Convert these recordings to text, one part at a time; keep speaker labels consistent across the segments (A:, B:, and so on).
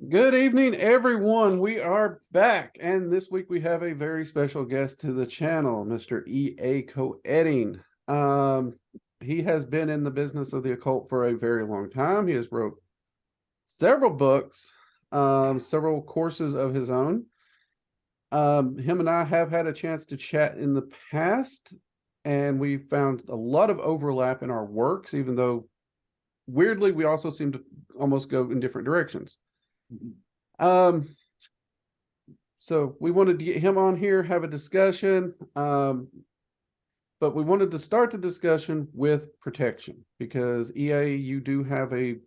A: Good evening, everyone. We are back, and this week we have a very special guest to the channel, Mr. Ea Koetting. He has been in the business of the occult for a very long time. He has wrote several books, several courses of his own. Him and I have had a chance to chat in the past, and we found a lot of overlap in our works, even though weirdly we also seem to almost go in different directions. So we wanted to get him on here, have a discussion, but we wanted to start the discussion with protection, because EA, you do have a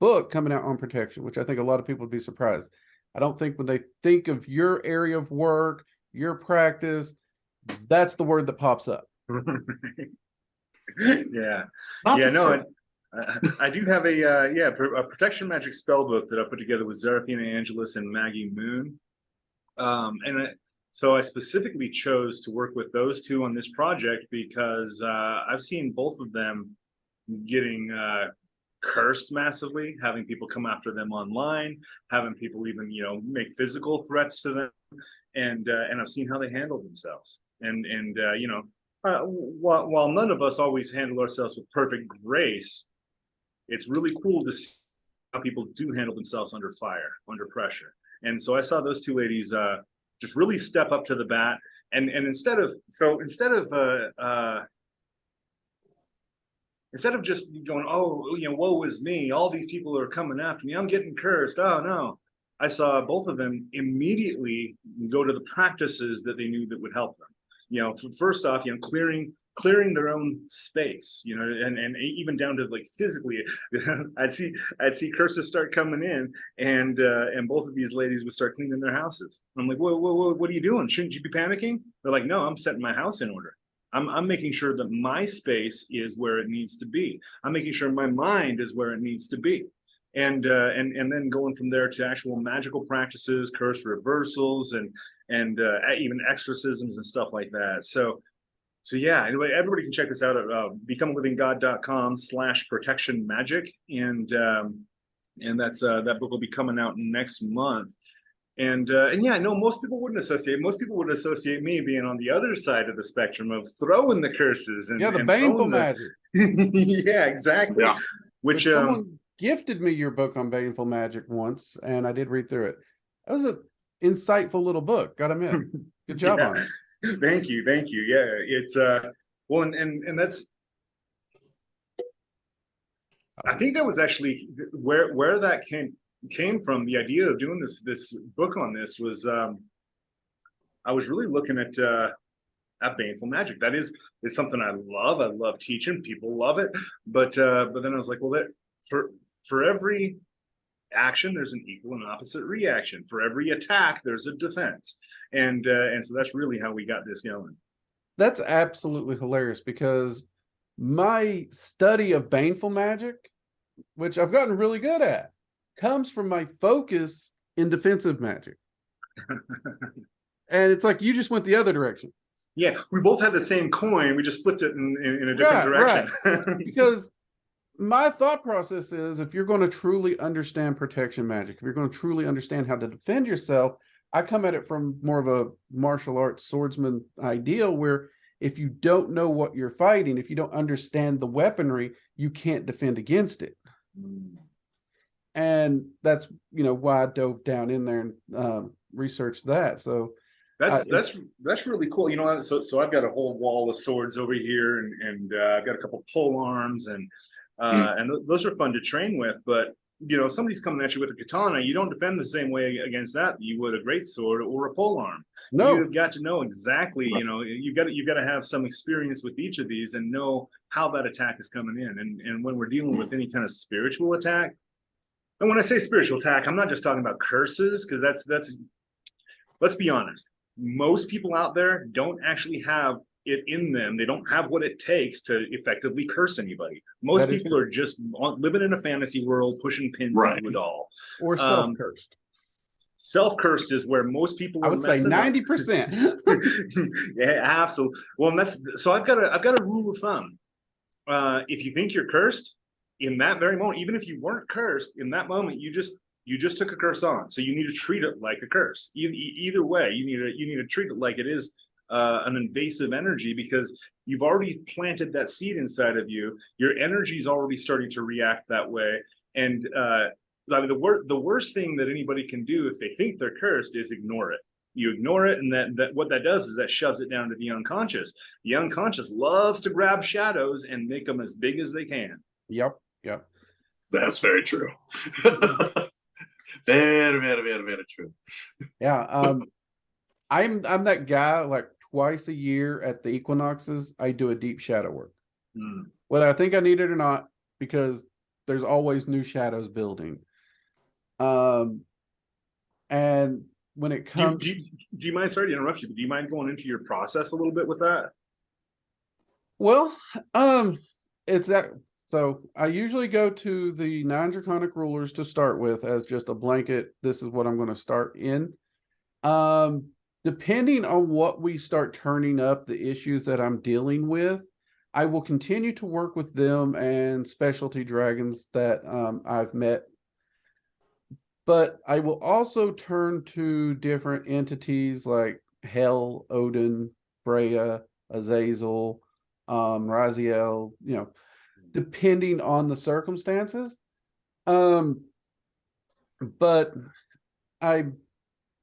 A: book coming out on protection, which I think a lot of people would be surprised. I don't think when they think of your area of work, your practice, that's the word that pops up.
B: Yeah. No, I do have a protection magic spell book that I put together with Zeraphina Angelus and Maggie Moon. So I specifically chose to work with those two on this project because I've seen both of them getting cursed massively, having people come after them online, having people even make physical threats to them, and I've seen how they handle themselves. While none of us always handle ourselves with perfect grace, it's really cool to see how people do handle themselves under fire, under pressure. And so I saw those two ladies just really step up to the bat. And instead of just going, oh, woe is me, all these people are coming after me, I'm getting cursed. Oh no. I saw both of them immediately go to the practices that they knew that would help them. First off, clearing their own space, and even down to like physically, I'd see curses start coming in, and both of these ladies would start cleaning their houses. I'm like, whoa, what are you doing? Shouldn't you be panicking? They're like, no, I'm setting my house in order. I'm making sure that my space is where it needs to be. I'm making sure my mind is where it needs to be. And then going from there to actual magical practices, curse reversals, and even exorcisms and stuff like that. So yeah, anyway, everybody can check this out at becomealivingGod.com/protection magic, and that's that book will be coming out next month. And yeah, no, most people would associate me being on the other side of the spectrum of throwing the curses and
A: the baneful magic.
B: Yeah, exactly.
A: Yeah. Which someone gifted me your book on baneful magic once, and I did read through it. That was an insightful little book, gotta admit. Good job on it.
B: Thank you. Yeah, it's well, and that's, I think that was actually where that came from. The idea of doing this book on this was I was really looking at baneful magic. That is, it's something I love teaching. People love it, but then I was like, well, for every action there's an equal and opposite reaction. For every attack there's a defense, and so that's really how we got this going.
A: That's absolutely hilarious, because my study of baneful magic, which I've gotten really good at, comes from my focus in defensive magic. And it's like you just went the other direction.
B: Yeah, we both had the same coin, we just flipped it in a different direction.
A: Right. Because my thought process is, if you're going to truly understand protection magic, if you're going to truly understand how to defend yourself, I come at it from more of a martial arts swordsman ideal, where if you don't know what you're fighting, if you don't understand the weaponry, you can't defend against it. And that's why I dove down in there and researched that. So
B: that's really cool. So I've got a whole wall of swords over here, and I've got a couple pole arms, and those are fun to train with. But if somebody's coming at you with a katana, you don't defend the same way against that you would a greatsword or a pole arm. No, you've got to know exactly. You've got to have some experience with each of these and know how that attack is coming in. And when we're dealing with any kind of spiritual attack, and when I say spiritual attack, I'm not just talking about curses, because that's let's be honest, most people out there don't actually have it in them. They don't have what it takes to effectively curse anybody. Most people are just living in a fantasy world, pushing pins into a doll.
A: Or self-cursed.
B: Self-cursed is where most people are.
A: I would say 90%.
B: Yeah, absolutely. Well, and so I've got a rule of thumb. If you think you're cursed, in that very moment, even if you weren't cursed, in that moment, you just you just took a curse on, so you need to treat it like a curse. Either way, you need to treat it like it is an invasive energy, because you've already planted that seed inside of you. Your energy is already starting to react that way, and I mean, the worst thing that anybody can do if they think they're cursed is ignore it. You ignore it, and that what that does is that shoves it down to the unconscious. The unconscious loves to grab shadows and make them as big as they can.
A: Yep.
C: That's very true. Very, very, very, very true.
A: Yeah. I'm that guy, like twice a year at the equinoxes, I do a deep shadow work. Whether I think I need it or not, because there's always new shadows building. And when it comes,
B: do you mind? Sorry to interrupt you, but do you mind going into your process a little bit with that?
A: well, it's that. So I usually go to the 9 draconic rulers to start with as just a blanket. This is what I'm going to start in. Depending on what we start turning up, the issues that I'm dealing with, I will continue to work with them and specialty dragons that I've met. But I will also turn to different entities like Hel, Odin, Freya, Azazel, Raziel, depending on the circumstances. But I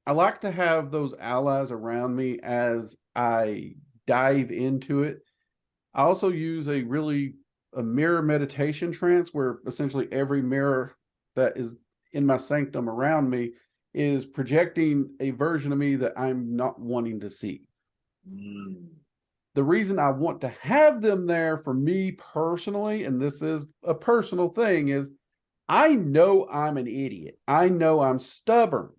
A: like to have those allies around me as I dive into it. I also use a mirror meditation trance, where essentially every mirror that is in my sanctum around me is projecting a version of me that I'm not wanting to see. The reason I want to have them there for me personally, and this is a personal thing, is I know I'm an idiot. I know I'm stubborn.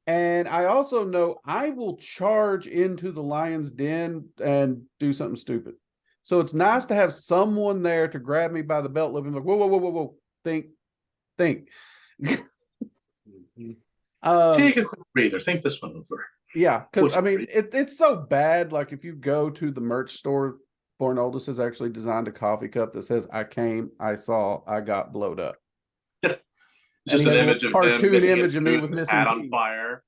A: And I also know I will charge into the lion's den and do something stupid. So it's nice to have someone there to grab me by the belt loop and like, whoa, think. Take
C: a quick breather. Think this one over.
A: Yeah, because I mean, it's so bad. Like if you go to the merch store, Born Oldest has actually designed a coffee cup that says, "I came, I saw, I got blowed up."
C: Just an image of
A: cartoon image of me with
C: his
A: missing
C: hat on
A: teeth.
C: Fire.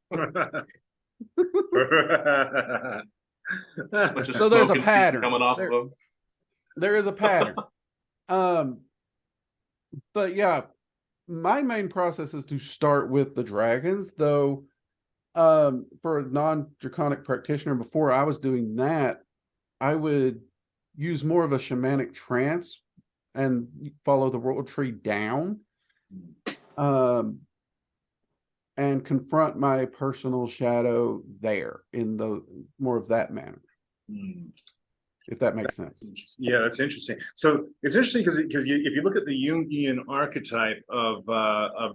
A: So there's a pattern
C: coming off of him.
A: There is a pattern. But yeah, my main process is to start with the dragons, though. For a non-draconic practitioner, before I was doing that, I would use more of a shamanic trance and follow the world tree down, and confront my personal shadow there in the more of that manner. If that makes sense.
B: Yeah, that's interesting. So it's interesting because if you look at the Jungian archetype of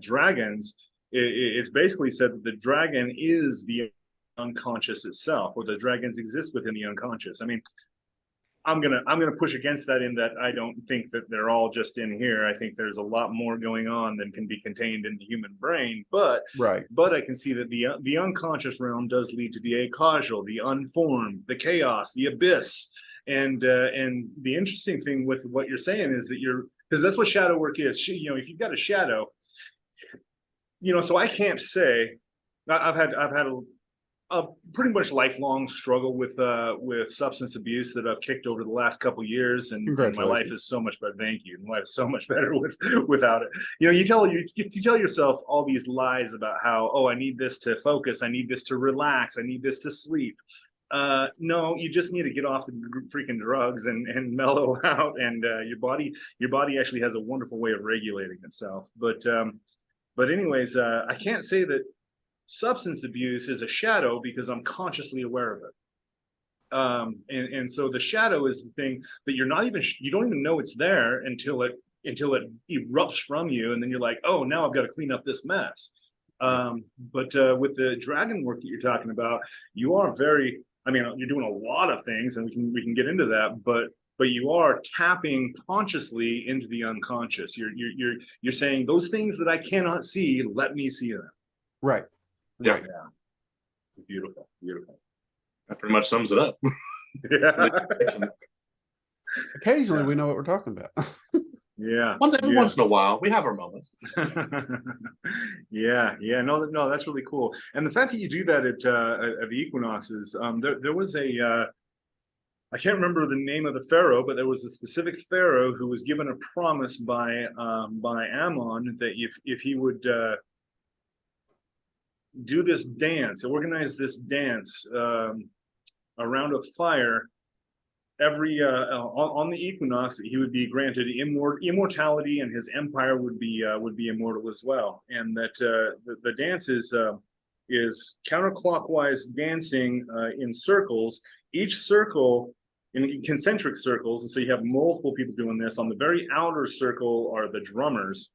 B: dragons, it's basically said that the dragon is the unconscious itself, or the dragons exist within the unconscious. I mean, I'm gonna push against that in that I don't think that they're all just in here. I think there's a lot more going on than can be contained in the human brain. But I can see that the unconscious realm does lead to the acausal, the unformed, the chaos, the abyss. And the interesting thing with what you're saying is that because that's what shadow work is. If you've got a shadow, so I can't say I've had a pretty much lifelong struggle with substance abuse that I've kicked over the last couple of years, and my life is so much better. Thank you. My life is so much better without it. You tell yourself all these lies about how, I need this to focus, I need this to relax, I need this to sleep. No, you just need to get off the freaking drugs and mellow out, and your body actually has a wonderful way of regulating itself. But anyways, I can't say that substance abuse is a shadow because I'm consciously aware of it. And so the shadow is the thing that you don't even know it's there until it erupts from you, and then you're like, oh, now I've got to clean up this mess. But with the dragon work that you're talking about, you are you're doing a lot of things, and we can get into that, but you are tapping consciously into the unconscious. You're saying those things that I cannot see, let me see them.
A: Right.
C: Yeah.
B: Beautiful.
C: That pretty much sums it up.
B: Yeah.
A: Occasionally we know what we're talking about.
B: Yeah.
C: Every
B: yeah.
C: once in a while, we have our moments.
B: Yeah, no, that's really cool. And the fact that you do that at the equinoxes, there was a I can't remember the name of the pharaoh, but there was a specific pharaoh who was given a promise by Ammon that if he would do this dance, organize this dance around a fire every on the equinox, he would be granted immortality, and his empire would be immortal as well. And that the dance is counterclockwise dancing in circles, each circle in concentric circles, and so you have multiple people doing this. On the very outer circle are the drummers,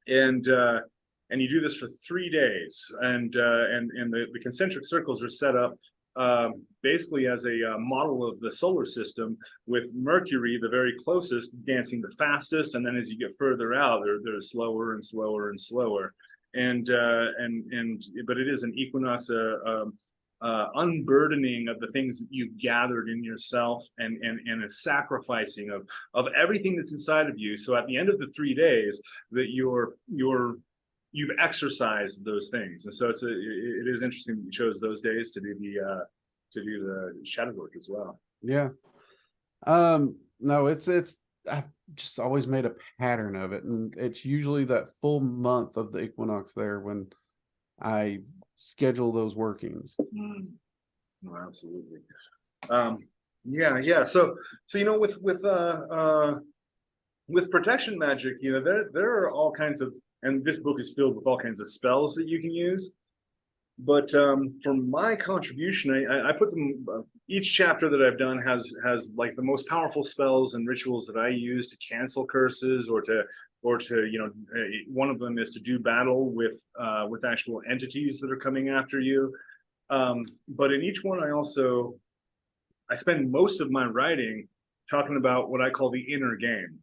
B: and you do this for 3 days, and the concentric circles are set up basically as a model of the solar system, with Mercury, the very closest, dancing the fastest, and then as you get further out, they're slower and slower and slower. But it is an equinox, unburdening of the things that you've gathered in yourself, and a sacrificing of everything that's inside of you. So at the end of the 3 days, that you've exercised those things. And so it is interesting that you chose those days to do the shadow work as well.
A: Yeah. No, I've just always made a pattern of it, and it's usually that full month of the equinox there when I schedule those workings.
B: No, absolutely. Yeah. So with protection magic, there are all kinds of, and this book is filled with all kinds of spells that you can use. But for my contribution, I put them. Each chapter that I've done has like the most powerful spells and rituals that I use to cancel curses, or to one of them is to do battle with actual entities that are coming after you. But in each one, I spend most of my writing talking about what I call the inner game.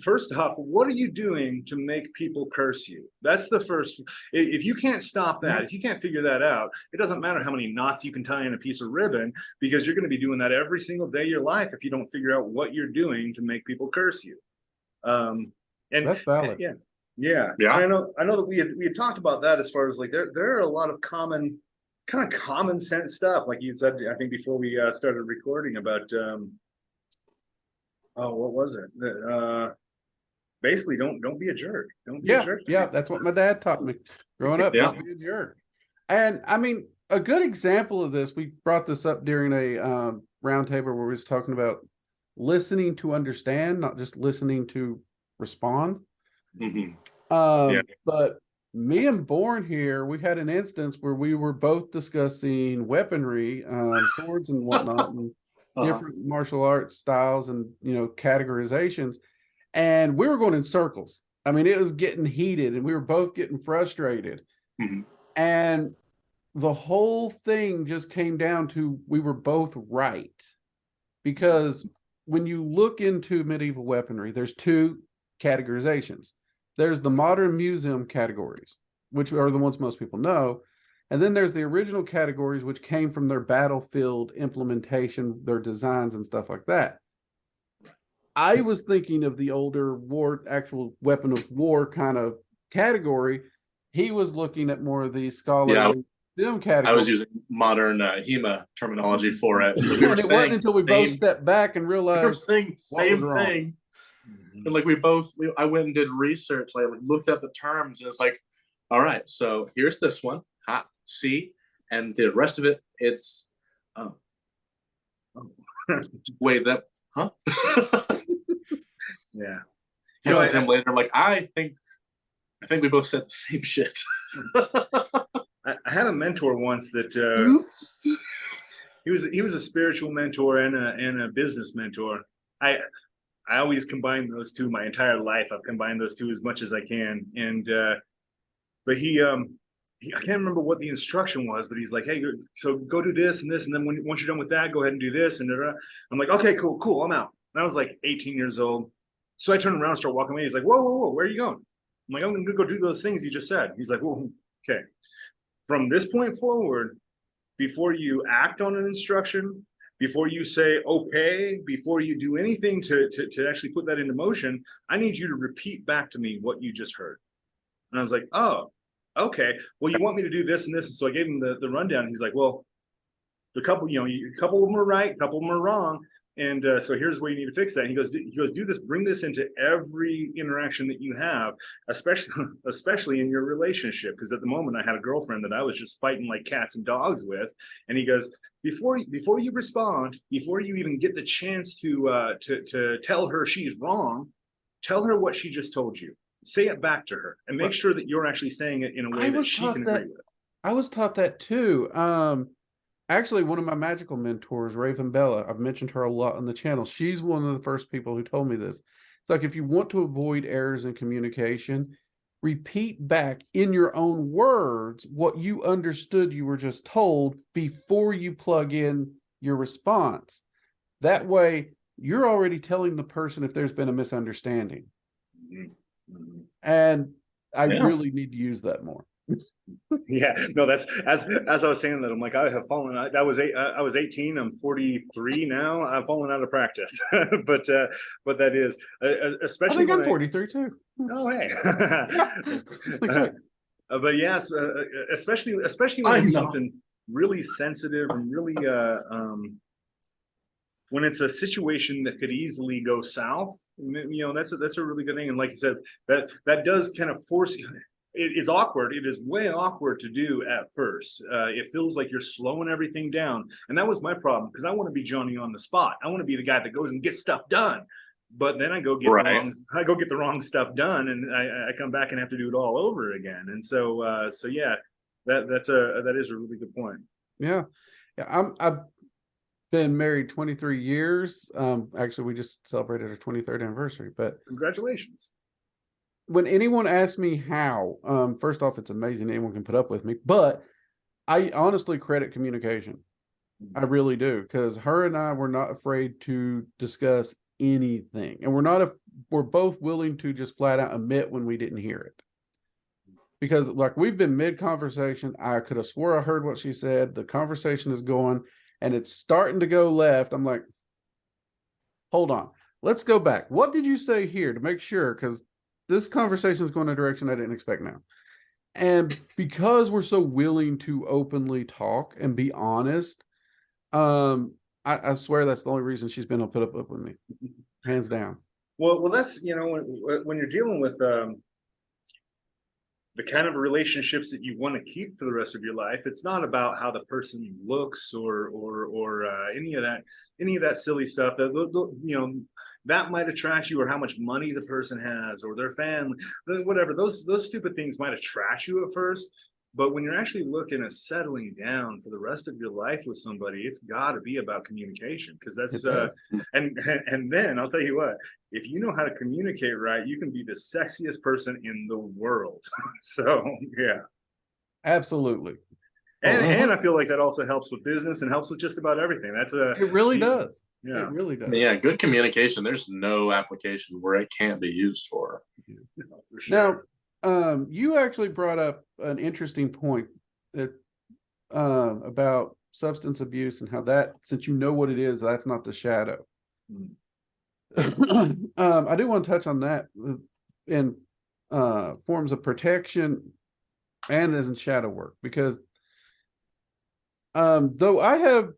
B: First off, what are you doing to make people curse you? That's the first. If you can't stop that, if you can't figure that out, it doesn't matter how many knots you can tie in a piece of ribbon, because you're going to be doing that every single day of your life if you don't figure out what you're doing to make people curse you. And
A: That's valid.
B: Yeah. I know that we had talked about that, as far as like there are a lot of common sense stuff, like you said, I think before we started recording, about what was it? Basically, don't be a jerk. Don't be a jerk.
A: Yeah, that's what my dad taught me growing up.
C: Yeah.
A: Don't be a jerk. And I mean, a good example of this, we brought this up during a roundtable where we was talking about listening to understand, not just listening to respond. But me and Bourne here, we had an instance where we were both discussing weaponry, swords and whatnot, and different martial arts styles and categorizations, and we were going in circles. I mean, it was getting heated, and we were both getting frustrated. And the whole thing just came down to we were both right, because when you look into medieval weaponry, there's two categorizations. There's the modern museum categories, which are the ones most people know. And then there's the original categories, which came from their battlefield implementation, their designs and stuff like that. I was thinking of the older actual weapon of war kind of category. He was looking at more of the scholarly museum category.
C: I was using modern HEMA terminology for it. So
A: and it wasn't until we both stepped back and realized
C: we were saying same thing. And like I went and did research, like looked at the terms, and it's like, all right, so here's this one, see, and the rest of it, it's wait, that
B: yeah.
C: Him later, I'm like, I think we both said the same shit.
B: I had a mentor once that
C: Oops.
B: he was a spiritual mentor and a business mentor. I always combine those two my entire life. I've combined those two as much as I can. And but he I can't remember what the instruction was, but he's like, hey, so go do this and this, and then once you're done with that, go ahead and do this. And I'm like, okay, cool, I'm out. And I was like 18 years old. So I turn around and start walking away. He's like, whoa, where are you going? I'm like, I'm gonna go do those things you just said. He's like, whoa, okay. From this point forward, before you act on an instruction, before you say okay, before you do anything to actually put that into motion, I need you to repeat back to me what you just heard. And I was like, oh, okay. Well, you want me to do this and this. And so I gave him the rundown. He's like, well, a couple of them are right, a couple of them are wrong. And so here's where you need to fix that. And he goes, do this, bring this into every interaction that you have, especially in your relationship. Because at the moment I had a girlfriend that I was just fighting like cats and dogs with. And he goes, before you respond, before you even get the chance to tell her she's wrong, tell her what she just told you. Say it back to her and make sure that you're actually saying it in a way that she can agree with.
A: I was taught that too. Actually, one of my magical mentors, Raven Bella, I've mentioned her a lot on the channel. She's one of the first people who told me this. It's like, if you want to avoid errors in communication, repeat back in your own words what you understood you were just told before you plug in your response. That way, you're already telling the person if there's been a misunderstanding.
B: Mm-hmm.
A: And I really need to use that more.
B: Yeah, no, that's as I was saying that, I'm like, I have fallen. I was 18. I'm 43 now. I've fallen out of practice, but that is especially.
A: I think I'm 43 too.
B: Oh, hey.
A: Yeah.
B: But yes, especially when it's something really sensitive and really when it's a situation that could easily go south. That's a really good thing. And like you said, that does kind of force you. It's awkward. It is way awkward to do at first. It feels like you're slowing everything down. And that was my problem, because I want to be Johnny on the spot. I want to be the guy that goes and gets stuff done. But then I go get the wrong stuff done, and I come back and have to do it all over again. And so yeah, that is a really good point.
A: Yeah. I've been married 23 years. Actually, we just celebrated our 23rd anniversary, but
B: congratulations.
A: When anyone asks me how, first off, it's amazing anyone can put up with me, but I honestly credit communication. I really do, because her and I were not afraid to discuss anything, and we're both willing to just flat out admit when we didn't hear it. Because like, we've been mid-conversation, I could have swore I heard what she said, the conversation is going, and it's starting to go left. I'm like, hold on, let's go back. What did you say here, to make sure, because this conversation is going in a direction I didn't expect now. And because we're so willing to openly talk and be honest, I swear that's the only reason she's been able to put up with me, hands down.
B: Well, that's, when you're dealing with the kind of relationships that you want to keep for the rest of your life, it's not about how the person looks or any of that silly stuff that that might attract you, or how much money the person has, or their family, whatever. Those stupid things might attract you at first. But when you're actually looking at settling down for the rest of your life with somebody, it's got to be about communication, because that's and then I'll tell you what, if you know how to communicate right, you can be the sexiest person in the world. So yeah,
A: absolutely.
B: And I feel like that also helps with business and helps with just about everything.
A: It really does.
B: Yeah,
A: it really does.
C: Yeah, good communication. There's no application where it can't be used for.
B: No, for sure.
A: Now, you actually brought up an interesting point that about substance abuse, and how that, since you know what it is, that's not the shadow. I do want to touch on that in forms of protection and as in shadow work, because though I have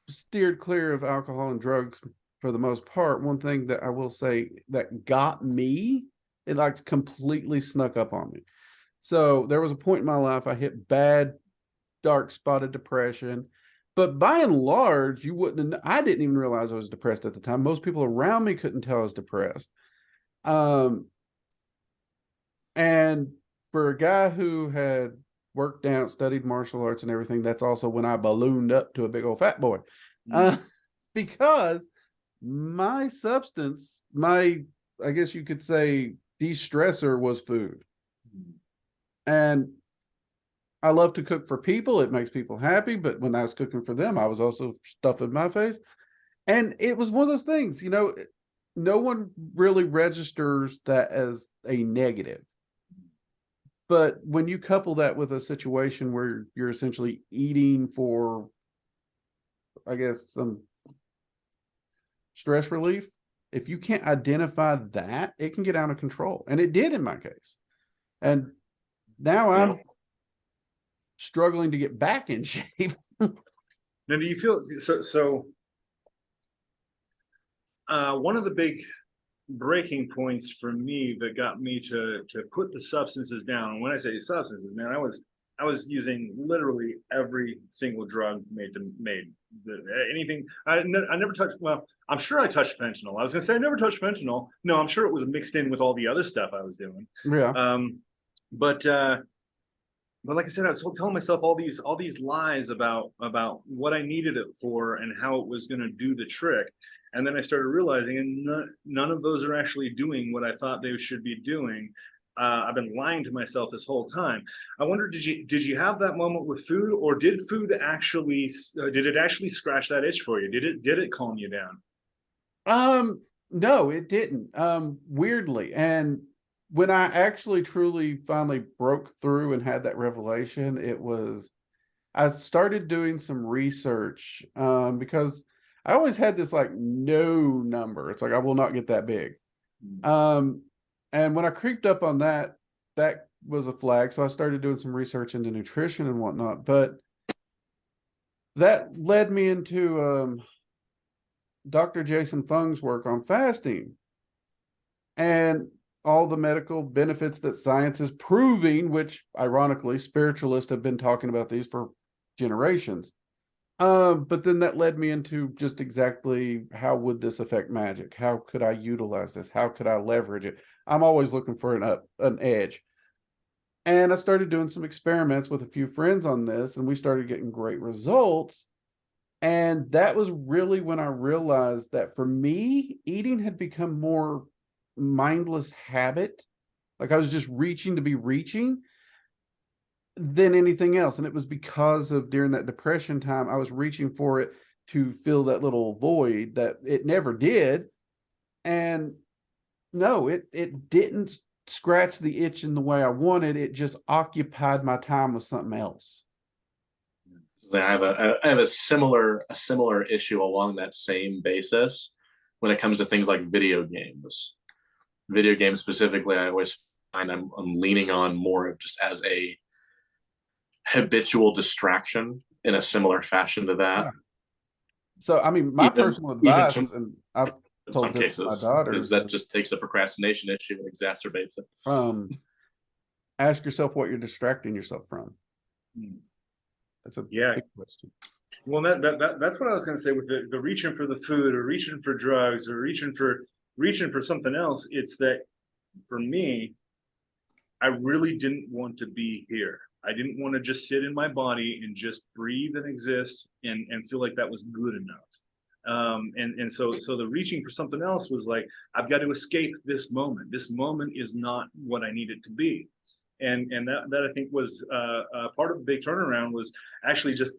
A: steered clear of alcohol and drugs for the most part, one thing that I will say that got me, it like completely snuck up on me. So there was a point in my life I hit bad, dark spotted depression, but by and large, I didn't even realize I was depressed at the time. Most people around me couldn't tell I was depressed. And for a guy who had worked out, studied martial arts and everything, that's also when I ballooned up to a big old fat boy. Because my substance, I guess you could say, de-stressor was food. And I love to cook for people. It makes people happy. But when I was cooking for them, I was also stuffing my face. And it was one of those things, no one really registers that as a negative. But when you couple that with a situation where you're essentially eating for I guess, some stress relief. If you can't identify that, it can get out of control. And it did in my case. And now I'm struggling to get back in shape.
B: Now, do you feel so? One of the big breaking points for me that got me to put the substances down. And when I say substances, man, I was using literally every single drug made. Anything. I never touched. Well, I'm sure I touched fentanyl. I was gonna say I never touched fentanyl. No, I'm sure it was mixed in with all the other stuff I was doing.
A: Yeah.
B: But like I said, I was telling myself all these lies about what I needed it for and how it was going to do the trick. And then I started realizing, and none of those are actually doing what I thought they should be doing. I've been lying to myself this whole time. I wonder, did you have that moment with food, or did food actually did it actually scratch that itch for you? Did it calm you down?
A: No, it didn't. Weirdly. And when I actually truly finally broke through and had that revelation, I started doing some research, because I always had this like no number. It's like, I will not get that big. And when I creeped up on that, that was a flag. So I started doing some research into nutrition and whatnot, but that led me into, Dr. Jason Fung's work on fasting and all the medical benefits that science is proving, which ironically, spiritualists have been talking about these for generations. But then that led me into just exactly how would this affect magic? How could I utilize this? How could I leverage it? I'm always looking for an edge. And I started doing some experiments with a few friends on this, and we started getting great results. And that was really when I realized that for me, eating had become more mindless habit. Like I was just reaching to be reaching than anything else. And it was because of during that depression time, I was reaching for it to fill that little void that it never did. And no, it didn't scratch the itch in the way I wanted. It just occupied my time with something else.
C: I have a similar issue along that same basis when it comes to things like video games. Video games specifically, I always find I'm leaning on more of just as a habitual distraction in a similar fashion to that.
A: Yeah. So, I mean, my personal advice, and I've
C: in
A: told
C: some
A: this
C: cases,
A: to my daughters,
C: is that just takes a procrastination issue and exacerbates it.
A: Ask yourself what you're distracting yourself from. That's a big question.
B: Well, that's what I was going to say with the reaching for the food, or reaching for drugs, or reaching for something else. It's that for me, I really didn't want to be here. I didn't want to just sit in my body and just breathe and exist and feel like that was good enough. And so the reaching for something else was like, I've got to escape this moment. This moment is not what I need it to be. And that I think was part of the big turnaround was actually just,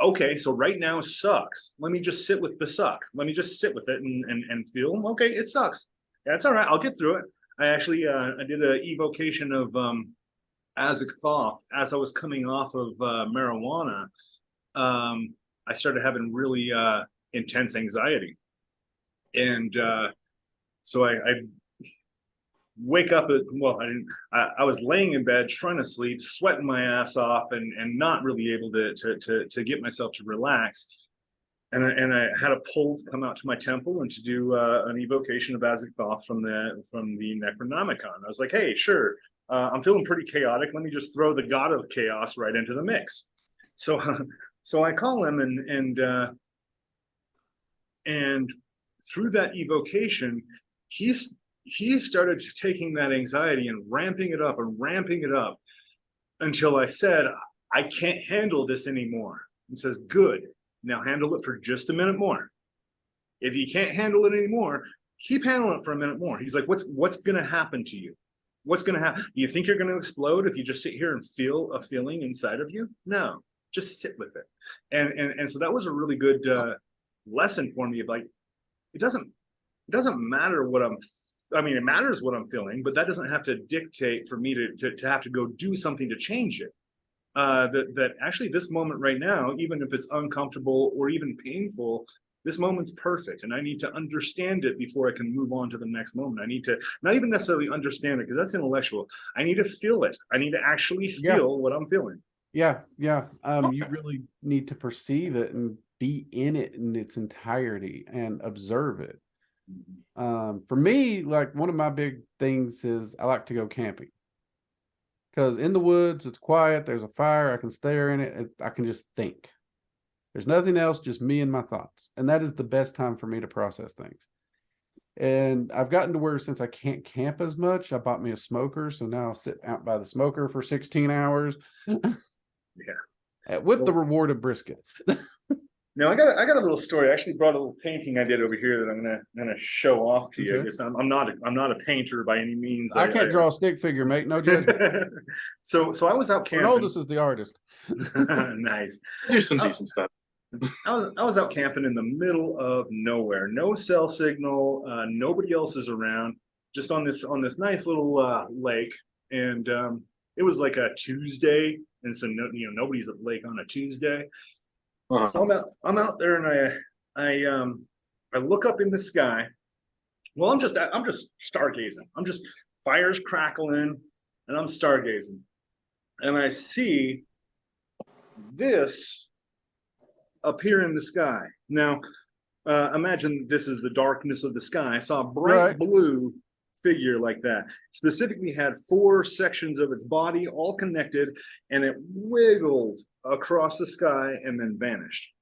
B: okay, so right now sucks. Let me just sit with the suck. Let me just sit with it and feel, okay, it sucks. That's all right. I'll get through it. I actually I did an evocation of Magick as I was coming off of marijuana. I started having really intense anxiety, and so I wake up at, well, I was laying in bed trying to sleep, sweating my ass off, and not really able to get myself to relax. And I had a pull to come out to my temple and to do an evocation of Magick from the Necronomicon. I was like, hey, sure, I'm feeling pretty chaotic. Let me just throw the god of chaos right into the mix. So I call him, and through that evocation, he started taking that anxiety and ramping it up until I said, I can't handle this anymore. He says, good. Now handle it for just a minute more. If you can't handle it anymore, keep handling it for a minute more. He's like, what's going to happen to you? What's going to happen? Do you think you're going to explode if you just sit here and feel a feeling inside of you? No, just sit with it. And so that was a really good lesson for me of like, it doesn't matter what it matters what I'm feeling, but that doesn't have to dictate for me to have to go do something to change it. that actually this moment right now, even if it's uncomfortable or even painful, this moment's perfect, and I need to understand it before I can move on to the next moment. I need to not even necessarily understand it, because that's intellectual. I need to feel it. I need to actually feel what I'm feeling.
A: Yeah. You really need to perceive it and be in it in its entirety and observe it. For me, like one of my big things is I like to go camping. Because in the woods, it's quiet, there's a fire, I can stare in it, I can just think. There's nothing else, just me and my thoughts. And that is the best time for me to process things. And I've gotten to where since I can't camp as much, I bought me a smoker. So now I'll sit out by the smoker for 16 hours.
B: Yeah.
A: With the reward of brisket.
B: Now I got a little story. I actually brought a little painting I did over here that I'm gonna show off to you. I guess I'm not a painter by any means.
A: I can't draw a stick figure, mate. No judgment.
B: So I was out camping.
A: Arnoldus is the artist.
B: Nice.
C: Do some decent stuff.
B: I was out camping in the middle of nowhere, no cell signal, nobody else is around, just on this nice little lake, and it was like a Tuesday, and so nobody's at the lake on a Tuesday. So I'm out there, and I look up in the sky. Well, I'm just stargazing. I'm just fires crackling, and I'm stargazing, and I see this appear in the sky. Now, imagine this is the darkness of the sky. I saw a bright blue figure like that. Specifically had 4 sections of its body all connected, and it wiggled across the sky and then vanished.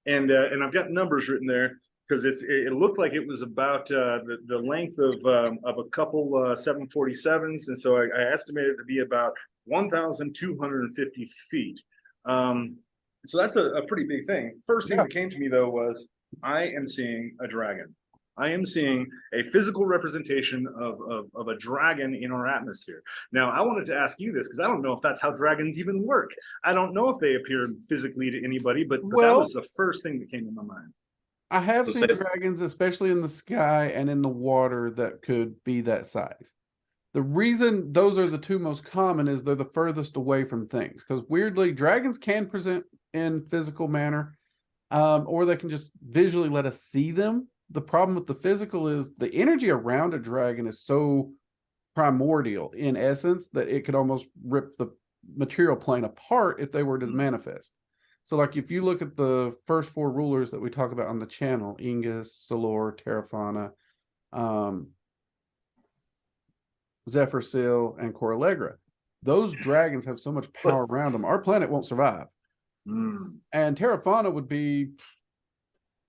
B: And I've got numbers written there because it looked like it was about the length of a couple 747s, and so I estimated it to be about 1,250 feet. So that's a pretty big thing. First thing that came to me, though, was I am seeing a dragon. I am seeing a physical representation of a dragon in our atmosphere. Now, I wanted to ask you this because I don't know if that's how dragons even work. I don't know if they appear physically to anybody, but that was the first thing that came to my mind.
A: I have seen dragons, especially in the sky and in the water, that could be that size. The reason those are the 2 most common is they're the furthest away from things. Because weirdly, dragons can present in physical manner, or they can just visually let us see them. The problem with the physical is the energy around a dragon is so primordial in essence that it could almost rip the material plane apart if they were to manifest. So like if you look at the first 4 rulers that we talk about on the channel, Ingus, Salor, Terrafauna, Zephyr-Seal, and Coralegra, those dragons have so much power around them. Our planet won't survive. And Terrafauna would be,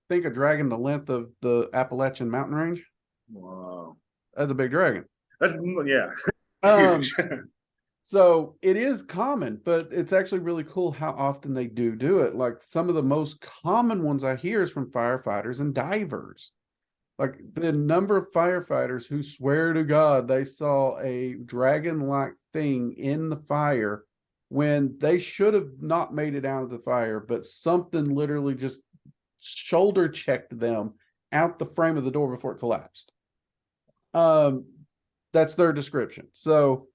A: think a dragon the length of the Appalachian mountain range.
B: Wow.
A: That's a big dragon.
B: That's, huge.
A: So it is common, but it's actually really cool how often they do it. Like some of the most common ones I hear is from firefighters and divers. Like the number of firefighters who swear to God they saw a dragon-like thing in the fire when they should have not made it out of the fire, but something literally just shoulder checked them out the frame of the door before it collapsed. That's their description. So,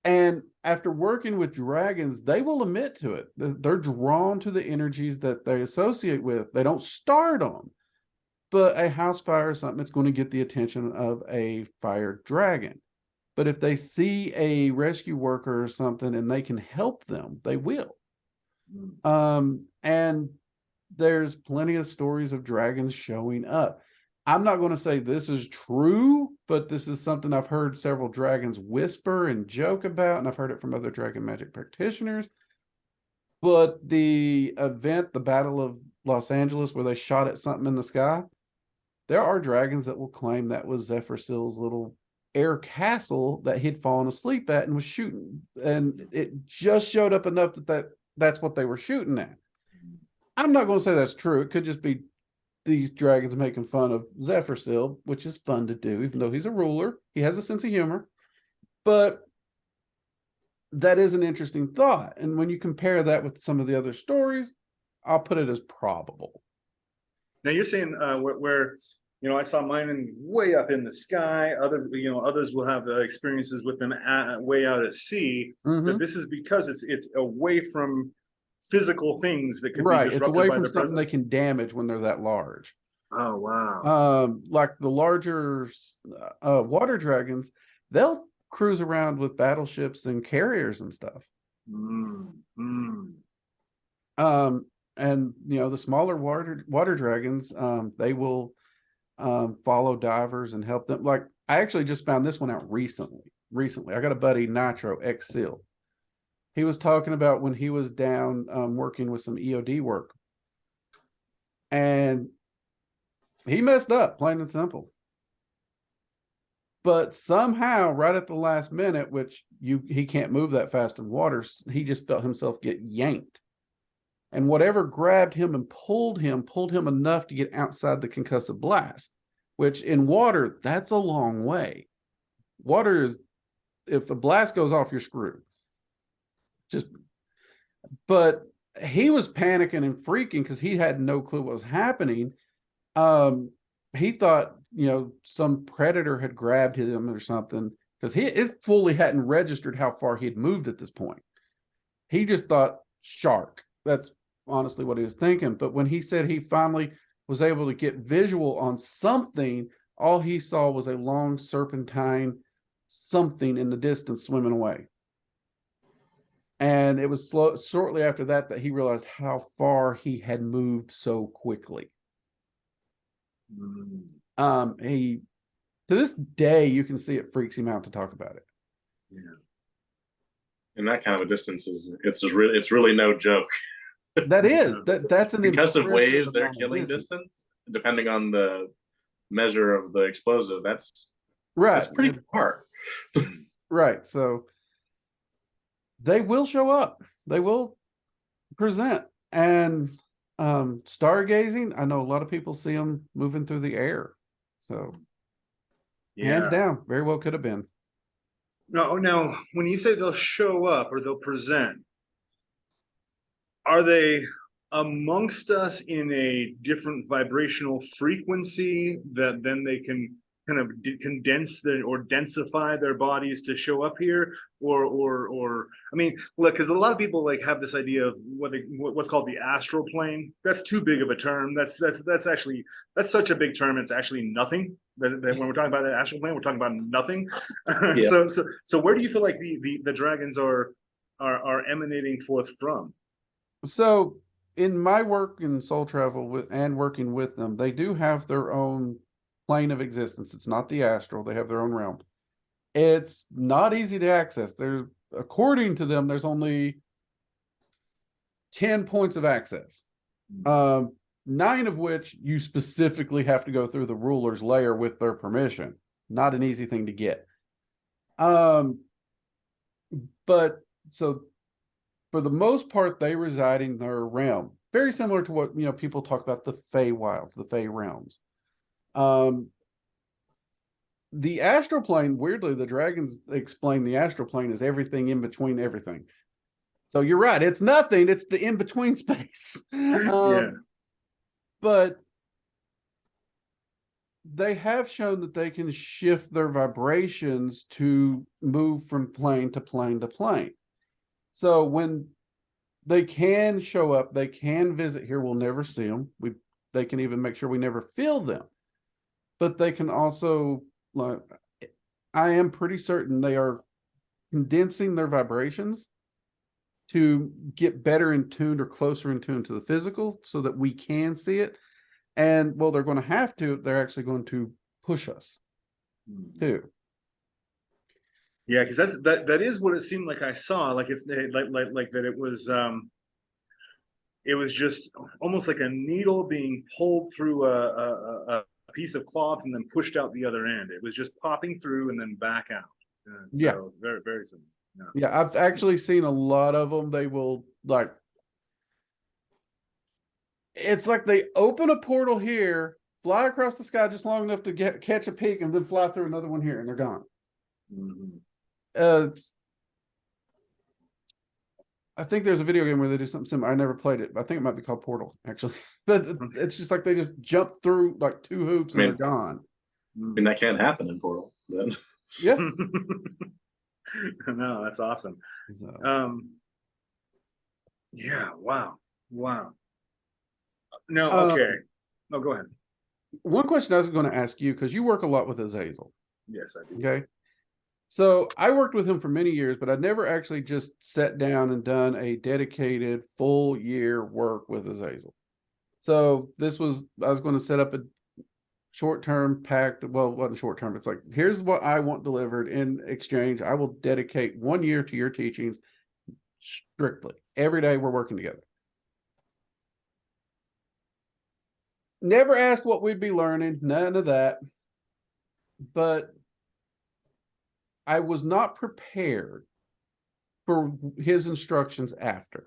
A: and after working with dragons, they will admit to it. They're drawn to the energies that they associate with. They don't start on, but a house fire is something that's going to get the attention of a fire dragon. But if they see a rescue worker or something and they can help them, they will. And there's plenty of stories of dragons showing up. I'm not going to say this is true, but this is something I've heard several dragons whisper and joke about, and I've heard it from other dragon magic practitioners. But the event, the Battle of Los Angeles, where they shot at something in the sky, there are dragons that will claim that was Zephyr-Seal's little air castle that he'd fallen asleep at and was shooting. And it just showed up enough that's what they were shooting at. I'm not going to say that's true. It could just be these dragons making fun of Zephyr-Seal, which is fun to do, even though he's a ruler. He has a sense of humor. But that is an interesting thought. And when you compare that with some of the other stories, I'll put it as probable.
B: Now you're saying where I saw mine way up in the sky. Others will have experiences with them way out at sea.
A: Mhm.
B: That this is because it's away from physical things that could be
A: Right. It's
B: disrupted
A: away
B: by
A: from
B: their
A: something they
B: presence.
A: can damage when they're that large.
B: Oh wow.
A: Like the larger water dragons, they'll cruise around with battleships and carriers and stuff. And the smaller water dragons, they will follow divers and help them. Like I actually just found this one out recently. I got a buddy, Nitro X Seal. He was talking about when he was down working with some EOD work, and he messed up, plain and simple. But somehow, right at the last minute, which he can't move that fast in water, he just felt himself get yanked. And whatever grabbed him and pulled him enough to get outside the concussive blast, which in water, that's a long way. Water is, if a blast goes off, you're screwed. But he was panicking and freaking because he had no clue what was happening. He thought, some predator had grabbed him or something, because it fully hadn't registered how far he had moved at this point. He just thought shark. That's honestly what he was thinking. But when he said he finally was able to get visual on something, all he saw was a long serpentine something in the distance swimming away. And it was shortly after that he realized how far he had moved so quickly. He, to this day, you can see it freaks him out to talk about it.
B: Yeah.
C: In that kind of a distance, it's really no joke.
A: That's an
C: concussive waves. They're
A: amount of
C: killing distance, depending on the measure of the explosive. That's pretty far.
A: Right. So they will show up. They will present. And stargazing, I know a lot of people see them moving through the air. So hands down, very well could have been.
B: No, when you say they'll show up or they'll present, are they amongst us in a different vibrational frequency that then they can kind of condense or densify their bodies to show up here, or I mean, look, because a lot of people have this idea of what's called the astral plane. That's too big of a term. That's such a big term. It's actually nothing. When we're talking about the astral plane, we're talking about nothing. Yeah. So where do you feel like the dragons are emanating forth from?
A: So in my work in soul travel and working with them, they do have their own plane of existence. It's not the astral. They have their own realm. It's not easy to access. According to them, there's only 10 points of access. 9 of which you specifically have to go through the ruler's lair with their permission. Not an easy thing to get. But so for the most part, they reside in their realm. Very similar to what people talk about the Fey wilds, the Fey realms. The astral plane, weirdly, the dragons explain the astral plane as everything in between everything. So you're right, it's nothing, it's the in-between space.
B: Yeah.
A: But they have shown that they can shift their vibrations to move from plane to plane to plane. So when they can show up, they can visit here, we'll never see them. They can even make sure we never feel them. But they can also, I am pretty certain they are condensing their vibrations to get better in tune or closer in tune to the physical so that we can see it. And well, they're going to have to, they're actually going to push us too.
B: Yeah, because that is what it seemed like I saw. Like it's like that it was just almost like a needle being pulled through a piece of cloth and then pushed out the other end. It was just popping through and then back out. So very, very similar.
A: Yeah, I've actually seen a lot of them. They will it's like they open a portal here, fly across the sky just long enough to catch a peek, and then fly through another one here, and they're gone. I think there's a video game where they do something similar. I never played it, but I think it might be called Portal, actually. But it's just like they just jump through like 2 hoops and they're gone.
C: I mean, that can't happen in Portal. Then.
A: Yeah.
B: No, that's awesome.
A: So.
B: Yeah, wow. No, okay. No, go ahead.
A: One question I was going to ask you, because you work a lot with Azazel.
B: Yes, I do.
A: Okay. So I worked with him for many years, but I never actually just sat down and done a dedicated full year work with Azazel. So I was going to set up a short-term pact. Well, it wasn't short-term. It's like, here's what I want delivered. In exchange, I will dedicate 1 year to your teachings strictly. Every day we're working together. Never asked what we'd be learning, none of that. But I was not prepared for his instructions after.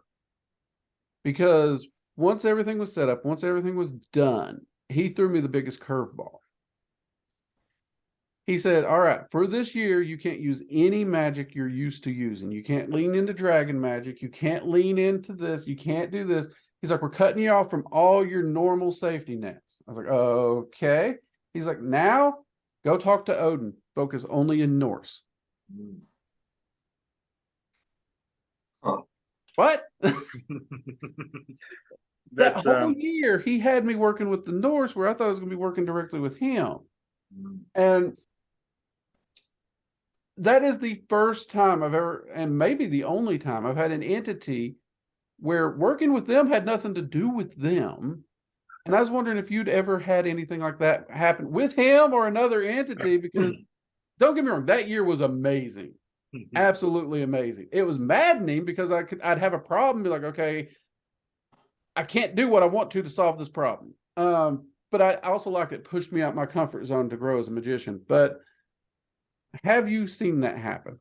A: Because once everything was set up, once everything was done, he threw me the biggest curveball. He said, all right, for this year, you can't use any magic you're used to using. You can't lean into dragon magic. You can't lean into this. You can't do this. He's like, we're cutting you off from all your normal safety nets. I was like, okay. He's like, now go talk to Odin. Focus only in Norse.
B: Oh.
A: What?
B: That's
A: that whole year, he had me working with the Norse where I thought I was going to be working directly with him. And that is the first time I've ever, and maybe the only time I've had an entity where working with them had nothing to do with them. And I was wondering if you'd ever had anything like that happen with him or another entity, because don't get me wrong, that year was amazing. Absolutely amazing. It was maddening because I'd have a problem, be like, okay, I can't do what I want to solve this problem. But I also liked it pushed me out my comfort zone to grow as a magician. But have you seen that happen?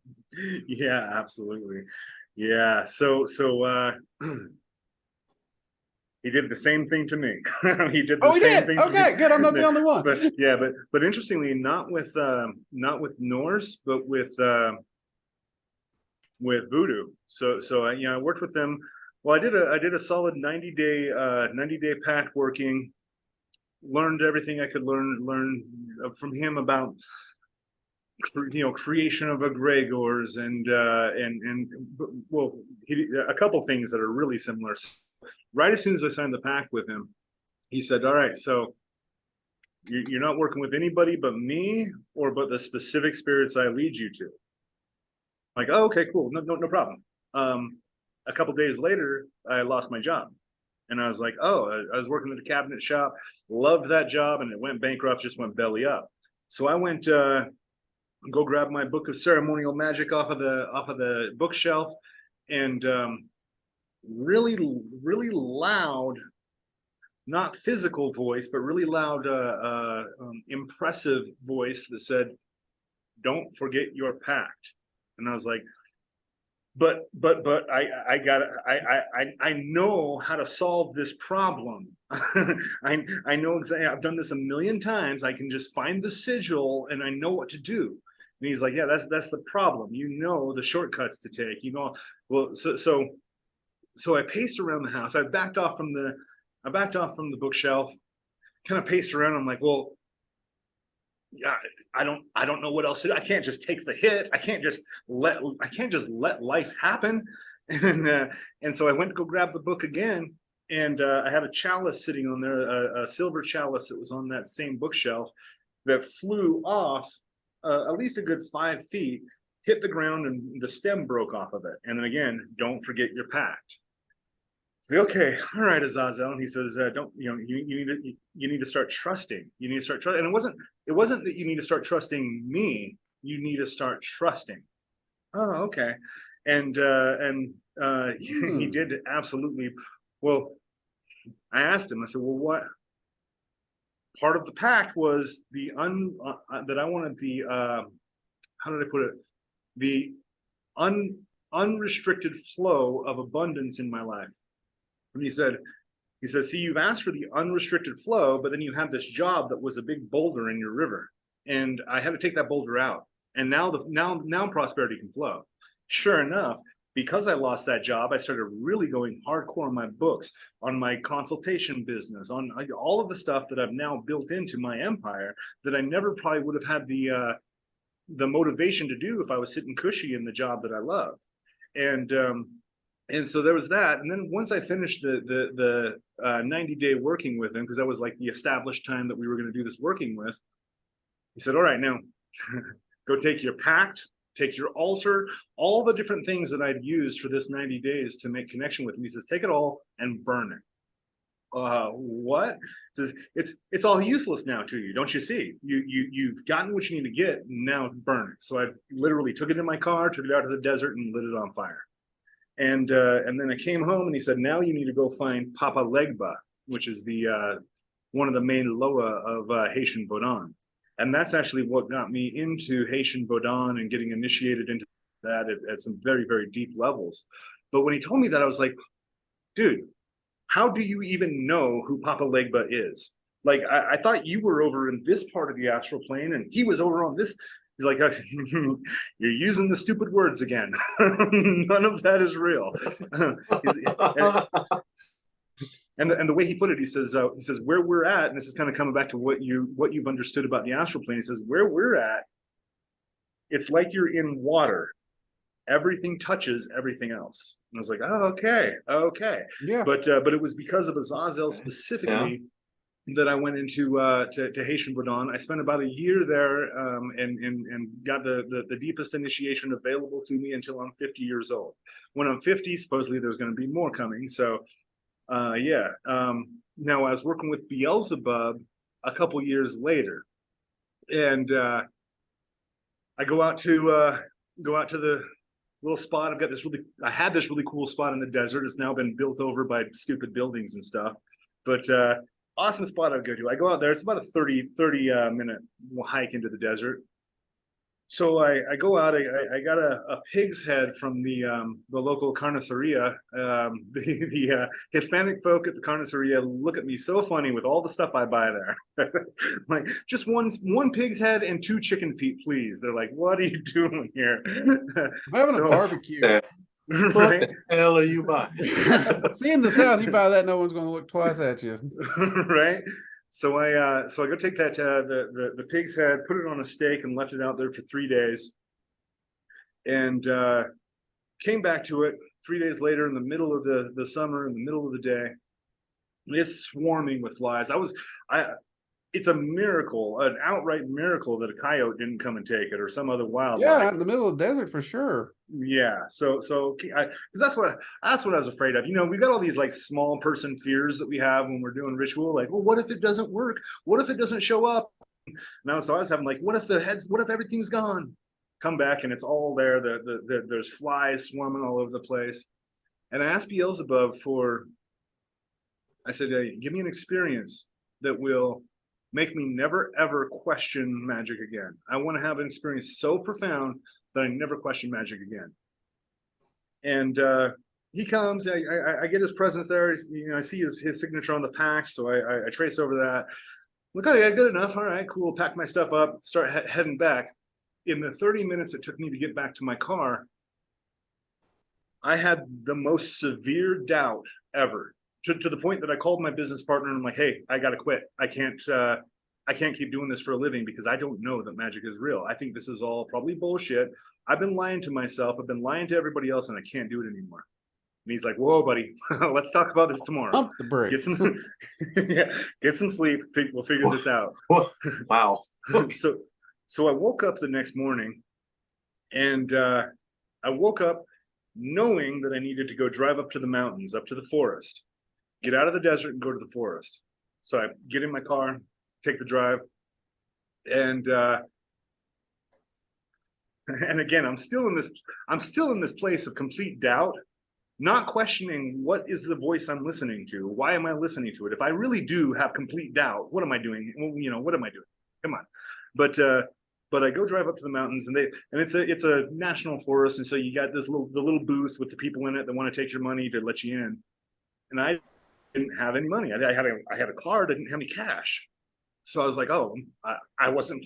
B: Yeah, absolutely. Yeah. So he did the same thing to me. He did the same thing.
A: Okay, good. I'm not the only one.
B: But yeah, but interestingly, not with Norse, but with Voodoo. So I worked with them. Well, I did a solid 90-day pact working. Learned everything I could learn from him about creation of egregores and well, a couple things that are really similar. Right as soon as I signed the pact with him, he said, all right, so you're not working with anybody but me or but the specific spirits I lead you to. Like, oh, okay, cool, no problem. A couple days later, I lost my job. And I was like, oh, I was working at a cabinet shop, loved that job, and it went bankrupt, just went belly up. So I went go grab my book of ceremonial magic off of the bookshelf, and really loud, not physical voice, but really loud, impressive voice that said, "Don't forget your pact." And I was like, but I know how to solve this problem. I know exactly. I've done this a million times. I can just find the sigil and I know what to do. And he's like, yeah, that's the problem. You know the shortcuts to take. Well, so I paced around the house. I backed off from the bookshelf, kind of paced around. I'm like, well, yeah, I don't know what else to do. I can't just take the hit. I can't just let life happen. And so I went to go grab the book again, and I had a chalice sitting on there, a silver chalice that was on that same bookshelf that flew off at least a good 5 feet, hit the ground, and the stem broke off of it. And then again, don't forget your pact. Okay, all right, Azazel. And he says, "Don't you need to start trusting. You need to start trusting." And it wasn't that you need to start trusting me. You need to start trusting. Oh, okay. And he did absolutely. Well, I asked him. I said, "Well, what part of the pact was that I wanted the how did I put it? The unrestricted flow of abundance in my life." And he said, see, you've asked for the unrestricted flow, but then you had this job that was a big boulder in your river. And I had to take that boulder out. And now prosperity can flow. Sure enough, because I lost that job, I started really going hardcore on my books, on my consultation business, on all of the stuff that I've now built into my empire that I never probably would have had the motivation to do if I was sitting cushy in the job that I love. And so there was that. And then once I finished the 90-day working with him, because that was like the established time that we were going to do this working with, he said, all right, now go take your pact, take your altar, all the different things that I'd used for this 90 days to make connection with him. He says, take it all and burn it. What? He says, it's all useless now to you, don't you see? You've gotten what you need to get, now burn it. So I literally took it in my car, took it out to the desert, and lit it on fire. And then I came home, and he said, now you need to go find Papa Legba, which is the one of the main Loa of Haitian Vodun. And that's actually what got me into Haitian Vodun and getting initiated into that at some very, very deep levels. But when he told me that, I was like, dude, how do you even know who Papa Legba is? Like, I thought you were over in this part of the astral plane and he was over on this. He's like, you're using the stupid words again. None of that is real. And the way he put it, he says where we're at, and this is kind of coming back to what you've understood about the astral plane. He says, where we're at, it's like you're in water. Everything touches everything else. And I was like, oh, okay.
A: Yeah.
B: But it was because of Azazel specifically that I went into to Haitian Vodun. I spent about a year there and got the deepest initiation available to me until I'm 50 years old. When I'm 50, supposedly there's going to be more coming. So now I was working with Beelzebub a couple years later, and I go out to the little spot. I had this really cool spot in the desert. It's now been built over by stupid buildings and stuff, but awesome spot I'd go to. I go out there. It's about a 30 minute hike into the desert. So I go out. I got a pig's head from the local carniceria. The Hispanic folk at the carniceria look at me so funny with all the stuff I buy there. Like, just one pig's head and 2 chicken feet, please. They're like, what are you doing here?
A: I'm having a barbecue.
C: What
B: Right?
C: the hell are you buying?
A: See, in the South, you buy that, no one's going to look twice at you.
B: Right? So I go take that the pig's head, put it on a stake, and left it out there for 3 days, and came back to it 3 days later in the middle of the summer, in the middle of the day. It's swarming with flies. It's a miracle, an outright miracle that a coyote didn't come and take it, or some other wildlife.
A: Yeah, in the middle of the desert for sure.
B: Yeah, so because that's what I was afraid of. You know, we've got all these like small person fears that we have when we're doing ritual. Like, well, what if it doesn't work? What if it doesn't show up? Now, so I was having like, what if everything's gone? Come back and it's all there. There's flies swarming all over the place. And I asked Beelzebub I said, give me an experience that will make me never ever question magic again. I want to have an experience so profound that I never question magic again. And he comes, I get his presence there. I see his signature on the pact, so I trace over that. Look, oh yeah, good enough. All right, cool. Pack my stuff up, start heading back. In the 30 minutes it took me to get back to my car, I had the most severe doubt ever. To the point that I called my business partner and I'm like, hey, I got to quit. I can't keep doing this for a living because I don't know that magic is real. I think this is all probably bullshit. I've been lying to myself. I've been lying to everybody else, and I can't do it anymore. And he's like, whoa, buddy, let's talk about this tomorrow.
A: Pump the brakes.
B: Get some sleep. We'll figure this out.
C: Wow.
B: So I woke up the next morning, and I woke up knowing that I needed to go drive up to the mountains, up to the forest, get out of the desert and go to the forest. So I get in my car, take the drive, and again, I'm still in this place of complete doubt, not questioning what is the voice I'm listening to. Why am I listening to it? If I really do have complete doubt, what am I doing? What am I doing? Come on. But I go drive up to the mountains, and it's a national forest, and so you got the little booth with the people in it that want to take your money to let you in. And I didn't have any money. I had a card, I didn't have any cash. So I was like, oh, I wasn't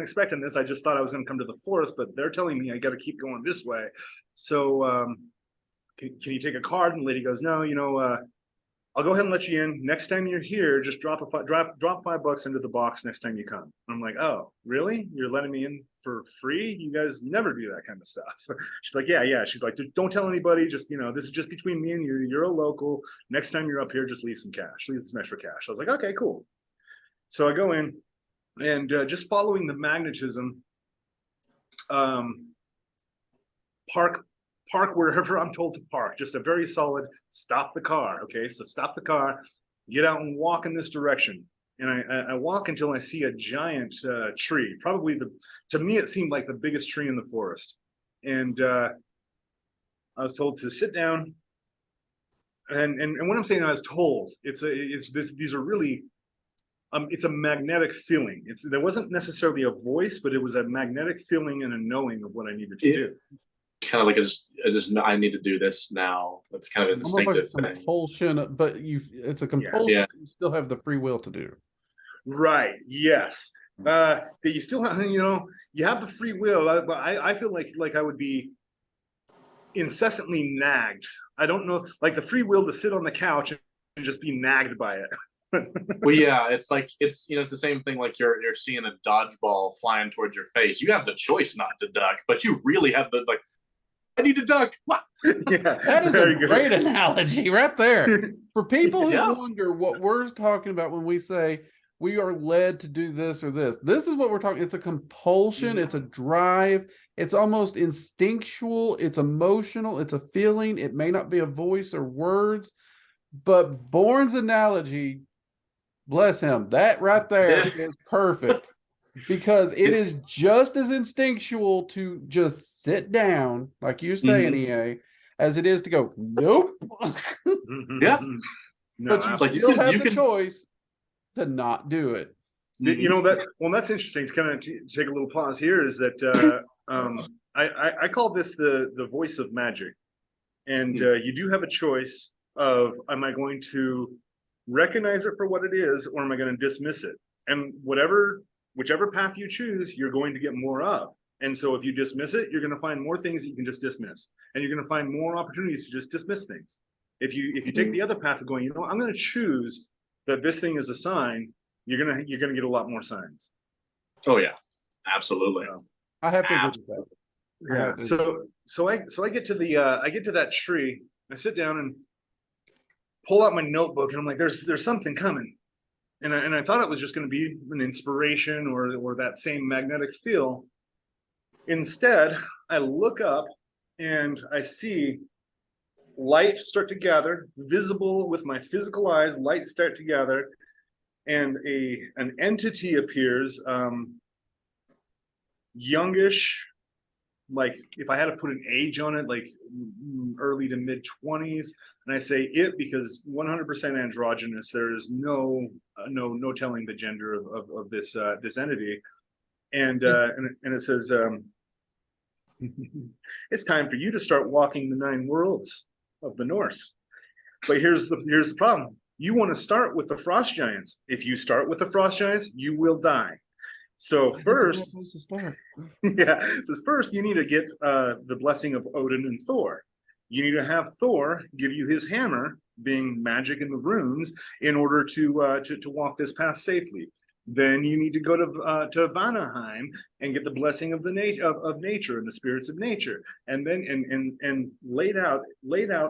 B: expecting this. I just thought I was going to come to the forest, but they're telling me I got to keep going this way. So can you take a card? And the lady goes, no, I'll go ahead and let you in. Next time you're here, just drop $5 into the box next time you come. I'm like, oh, really? You're letting me in for free? You guys never do that kind of stuff. She's like, yeah. She's like, don't tell anybody. Just, this is just between me and you. You're a local. Next time you're up here, just leave some cash. Leave some extra cash. I was like, okay, cool. So I go in and just following the magnetism, park wherever I'm told to park. Just a very solid stop the car. Okay, so stop the car, get out and walk in this direction. And I walk until I see a giant tree. Probably to me it seemed like the biggest tree in the forest. And I was told to sit down. And when I'm saying I was told, these are really it's a magnetic feeling. There wasn't necessarily a voice, but it was a magnetic feeling and a knowing of what I needed to do.
C: Kind of like I need to do this now. That's kind of an instinctive thing.
A: Compulsion, but it's a compulsion.
C: Yeah.
A: You still have the free will to do.
B: Right. Yes. That you still have, you have the free will. But I feel like I would be incessantly nagged. I don't know, like the free will to sit on the couch and just be nagged by it.
C: Well, yeah, it's like it's the same thing. Like you're seeing a dodgeball flying towards your face. You have the choice not to duck, but you really have the I need to duck. What?
B: Yeah,
A: that is a great analogy right there. For people who wonder what we're talking about when we say we are led to do this or this, this is what we're talking. It's a compulsion. It's a drive. It's almost instinctual. It's emotional. It's a feeling. It may not be a voice or words, but Bourne's analogy, bless him, that right there is perfect. Because it is just as instinctual to just sit down, like you're saying, EA, as it is to go, nope.
C: Yeah.
B: No,
A: but you still have the choice to not do it.
B: That's interesting to kind of take a little pause here is that I call this the voice of magic. And you do have a choice of, am I going to recognize it for what it is, or am I going to dismiss it? And whichever path you choose, you're going to get more of. And so if you dismiss it, you're going to find more things that you can just dismiss. And you're going to find more opportunities to just dismiss things. If you take the other path of going, I'm going to choose that this thing is a sign, you're going to get a lot more signs.
C: Oh yeah, absolutely.
A: I have to agree with that.
B: Yeah. So I get to that tree, I sit down and pull out my notebook, and I'm like, there's something coming. And I thought it was just going to be an inspiration or that same magnetic feel. Instead, I look up and I see light start to gather, visible with my physical eyes, light start to gather, and an entity appears, youngish, like if I had to put an age on it, like early to mid 20s. And I say it because 100% androgynous. There is no telling the gender of this entity. And it says, it's time for you to start walking the 9 worlds of the Norse. But here's the problem. You want to start with the frost giants. If you start with the frost giants, you will die. So first, first you need to get the blessing of Odin and Thor. You need to have Thor give you his hammer, being magic in the runes, in order to walk this path safely. Then you need to go to Vanaheim and get the blessing of of nature and the spirits of nature, and then and laid out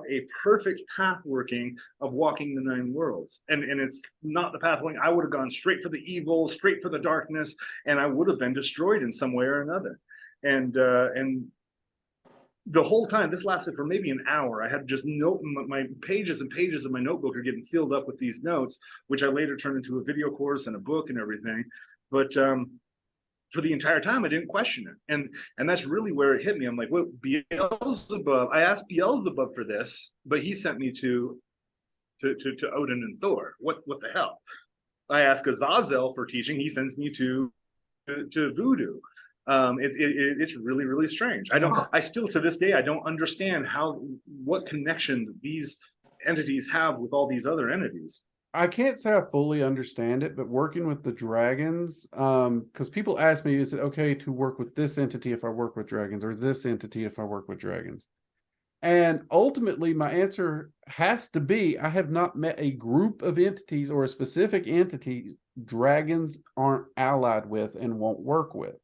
B: a perfect path working of walking the 9 worlds. And it's not the path going. I would have gone straight for the evil, straight for the darkness, and I would have been destroyed in some way or another. And the whole time, this lasted for maybe an hour. I had just my pages and pages of my notebook are getting filled up with these notes, which I later turned into a video course and a book and everything. But for the entire time, I didn't question it. And that's really where it hit me. I'm like, well, Beelzebub, I asked Beelzebub for this, but he sent me to Odin and Thor. What the hell? I asked Azazel for teaching. He sends me to voodoo. It's really, really strange. I still to this day, I don't understand what connection these entities have with all these other entities.
A: I can't say I fully understand it, but working with the dragons, because people ask me, is it okay to work with this entity if I work with dragons, or this entity if I work with dragons? And ultimately, my answer has to be I have not met a group of entities or a specific entity dragons aren't allied with and won't work with.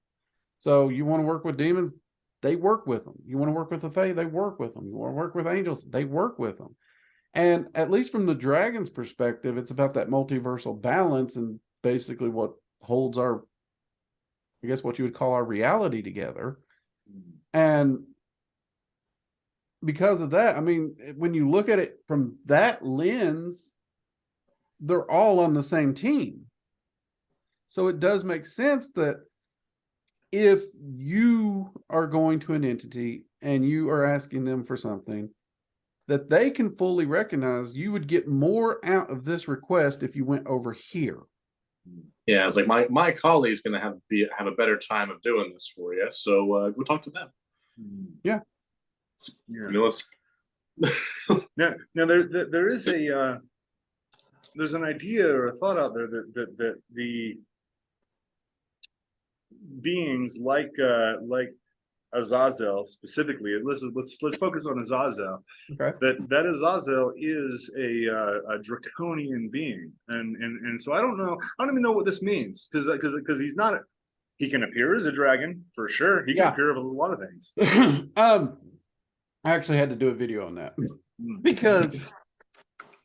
A: So you want to work with demons, they work with them. You want to work with the Fae, they work with them. You want to work with angels, they work with them. And at least from the dragon's perspective, it's about that multiversal balance and basically what holds our, I guess, what you would call our reality together. And because of that, I mean, when you look at it from that lens, they're all on the same team. So it does make sense that if you are going to an entity and you are asking them for something, that they can fully recognize you would get more out of this request if you went over here.
C: Yeah, it's like my colleague's gonna have a better time of doing this for you. So go talk to them.
A: Yeah.
C: You know, let's
B: Now there's an idea or a thought out there that the beings like Azazel specifically, let's focus on Azazel.
A: Okay.
B: That Azazel is a draconian being, and so I don't even know what this means because he's not. He can appear as a dragon for sure. He can appear of a lot of things.
A: I actually had to do a video on that because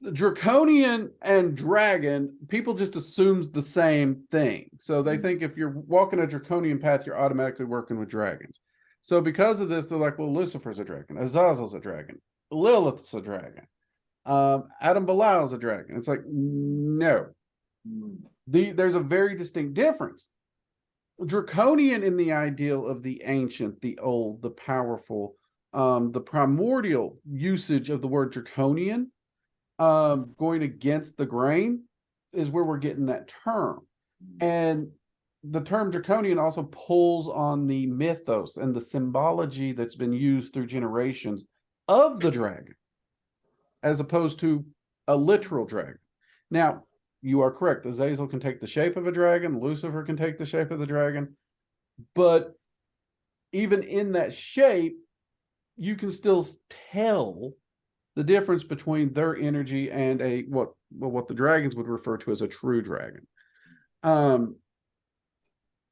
A: the draconian and dragon, people just assumes the same thing. So they think if you're walking a draconian path, you're automatically working with dragons. So because of this, they're like, well, Lucifer's a dragon, Azazel's a dragon, Lilith's a dragon, Adam Belial's a dragon. It's like, no. There's a very distinct difference. Draconian in the ideal of the ancient, the old, the powerful, the primordial usage of the word draconian, going against the grain is where we're getting that term. And the term draconian also pulls on the mythos and the symbology that's been used through generations of the dragon, as opposed to a literal dragon. Now, you are correct. Azazel can take the shape of a dragon. Lucifer can take the shape of the dragon. But even in that shape, you can still tell the difference between their energy and what the dragons would refer to as a true dragon.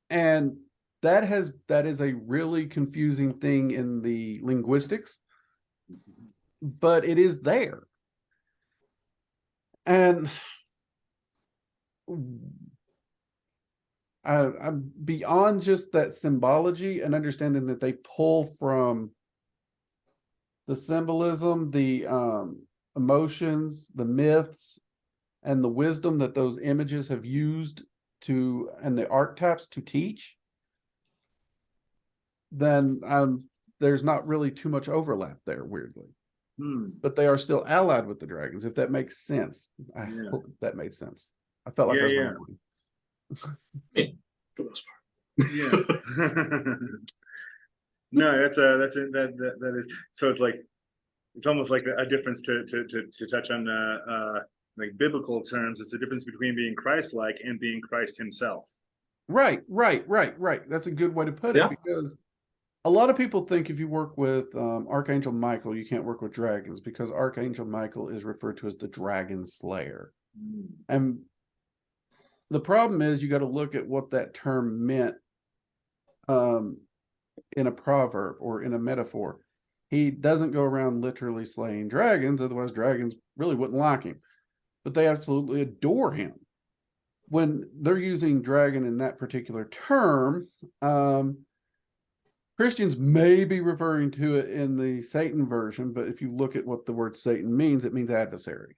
A: And that is a really confusing thing in the linguistics, but it is there. And I'm beyond just that symbology and understanding that they pull from the symbolism, the emotions, the myths, and the wisdom that those images have used and the archetypes to teach, then there's not really too much overlap there, weirdly. But they are still allied with the dragons, if that makes sense. I hope that made sense. I felt like I was rambling.
C: For the most part.
B: Yeah. No, that is so. It's almost like a difference to touch on like biblical terms. It's the difference between being Christ-like and being Christ himself.
A: Right. That's a good way to put it, because a lot of people think if you work with Archangel Michael, you can't work with dragons, because Archangel Michael is referred to as the dragon slayer. And the problem is you got to look at what that term meant in a proverb or in a metaphor. He doesn't go around literally slaying dragons, otherwise dragons really wouldn't like him. But they absolutely adore him. When they're using dragon in that particular term, Christians may be referring to it in the Satan version, but if you look at what the word Satan means, it means adversary.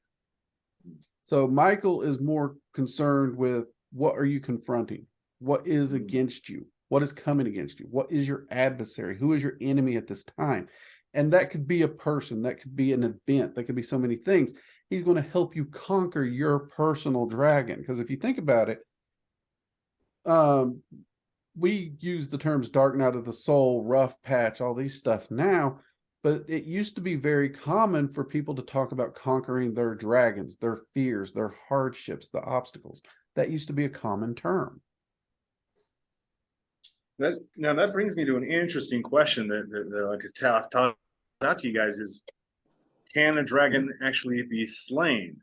A: So Michael is more concerned with what are you confronting? What is against you? What is coming against you? What is your adversary? Who is your enemy at this time? And that could be a person, that could be an event, that could be so many things. He's going to help you conquer your personal dragon. Because if you think about it, we use the terms dark night of the soul, rough patch, all these stuff now, but it used to be very common for people to talk about conquering their dragons, their fears, their hardships, the obstacles. That used to be a common term.
B: That brings me to an interesting question that I like to talk out to you guys is, can a dragon actually be slain?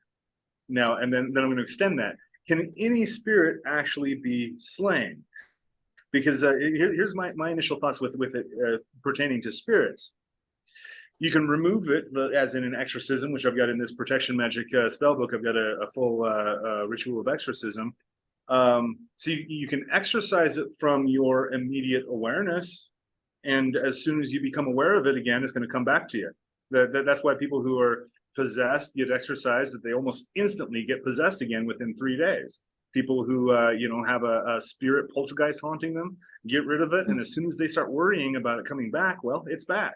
B: Now, and then I'm going to extend that. Can any spirit actually be slain? Because here's my initial thoughts with it pertaining to spirits. You can remove it, as in an exorcism, which I've got in this protection magic spell book. I've got a full ritual of exorcism. So you can exorcise it from your immediate awareness, and as soon as you become aware of it again, it's going to come back to you. That's why people who are possessed get exorcised, that they almost instantly get possessed again within 3 days. People who have a spirit poltergeist haunting them, get rid of it, and as soon as they start worrying about it coming back, well, it's back.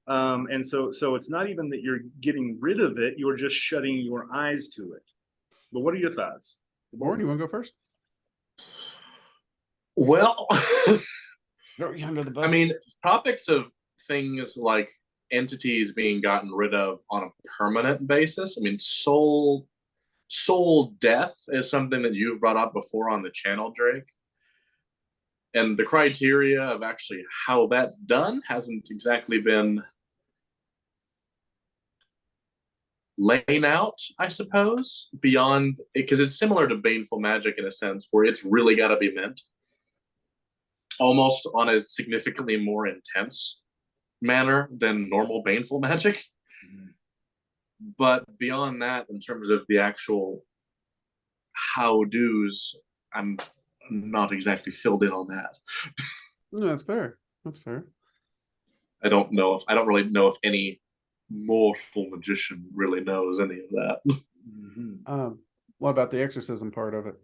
B: And so it's not even that you're getting rid of it, you're just shutting your eyes to it. But what are your thoughts?
A: Warren, you want to go first?
C: Well,
A: Throw you under the bus.
C: I mean, topics of things like entities being gotten rid of on a permanent basis. I mean, soul death is something that you've brought up before on the channel, Drake. And the criteria of actually how that's done hasn't exactly been laying out, I suppose, beyond, because it's similar to baneful magic in a sense, where it's really got to be meant almost on a significantly more intense manner than normal baneful magic. Mm-hmm. But beyond that, in terms of the actual how-dos, I'm not exactly filled in on that.
A: No, that's fair. That's fair.
C: I don't really know if any mortal magician really knows any of that.
A: Mm-hmm. What about the exorcism part of it?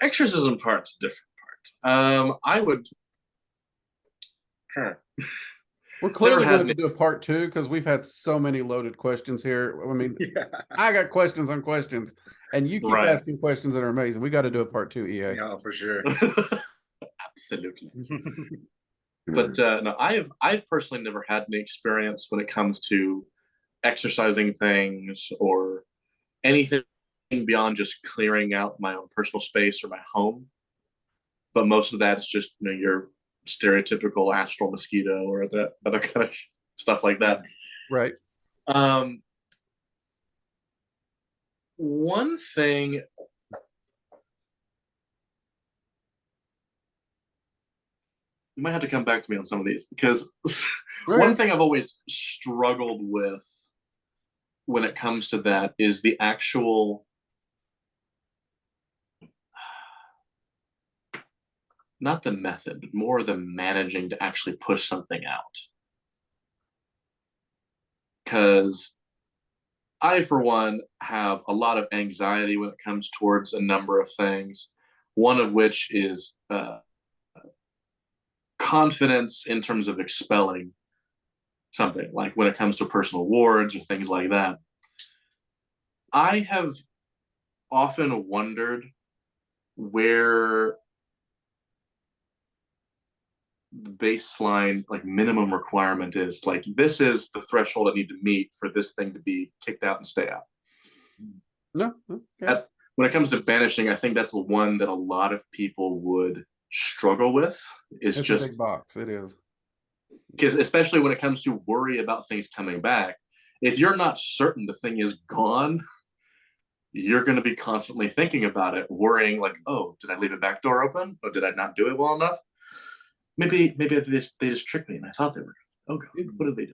C: Exorcism part's a different part. I would.
A: We're clearly going to do a part 2 because we've had so many loaded questions here. I mean, I got questions on questions, and you keep asking questions that are amazing. We got to do a part 2, EA.
B: Yeah, for sure.
C: Absolutely. But no, I've personally never had any experience when it comes to exercising things or anything beyond just clearing out my own personal space or my home. But most of that's just your stereotypical astral mosquito or the other kind of stuff like that.
A: Right.
C: One thing. You might have to come back to me on some of these, because one thing I've always struggled with when it comes to that is the actual, not the method, but more the managing to actually push something out. Because I, for one, have a lot of anxiety when it comes towards a number of things, one of which is confidence in terms of expelling something, like when it comes to personal wards or things like that. I have often wondered where the baseline, like, minimum requirement is. Like, this is the threshold I need to meet for this thing to be kicked out and stay out.
A: No,
C: that's when it comes to banishing. I think that's the one that a lot of people would struggle with. It's just
A: a big box. It is,
C: because especially when it comes to worry about things coming back, if you're not certain the thing is gone, you're going to be constantly thinking about it, worrying like, oh, did I leave a back door open? Or did I not do it well enough? Maybe they just tricked me and I thought they were. Oh God, what did they do?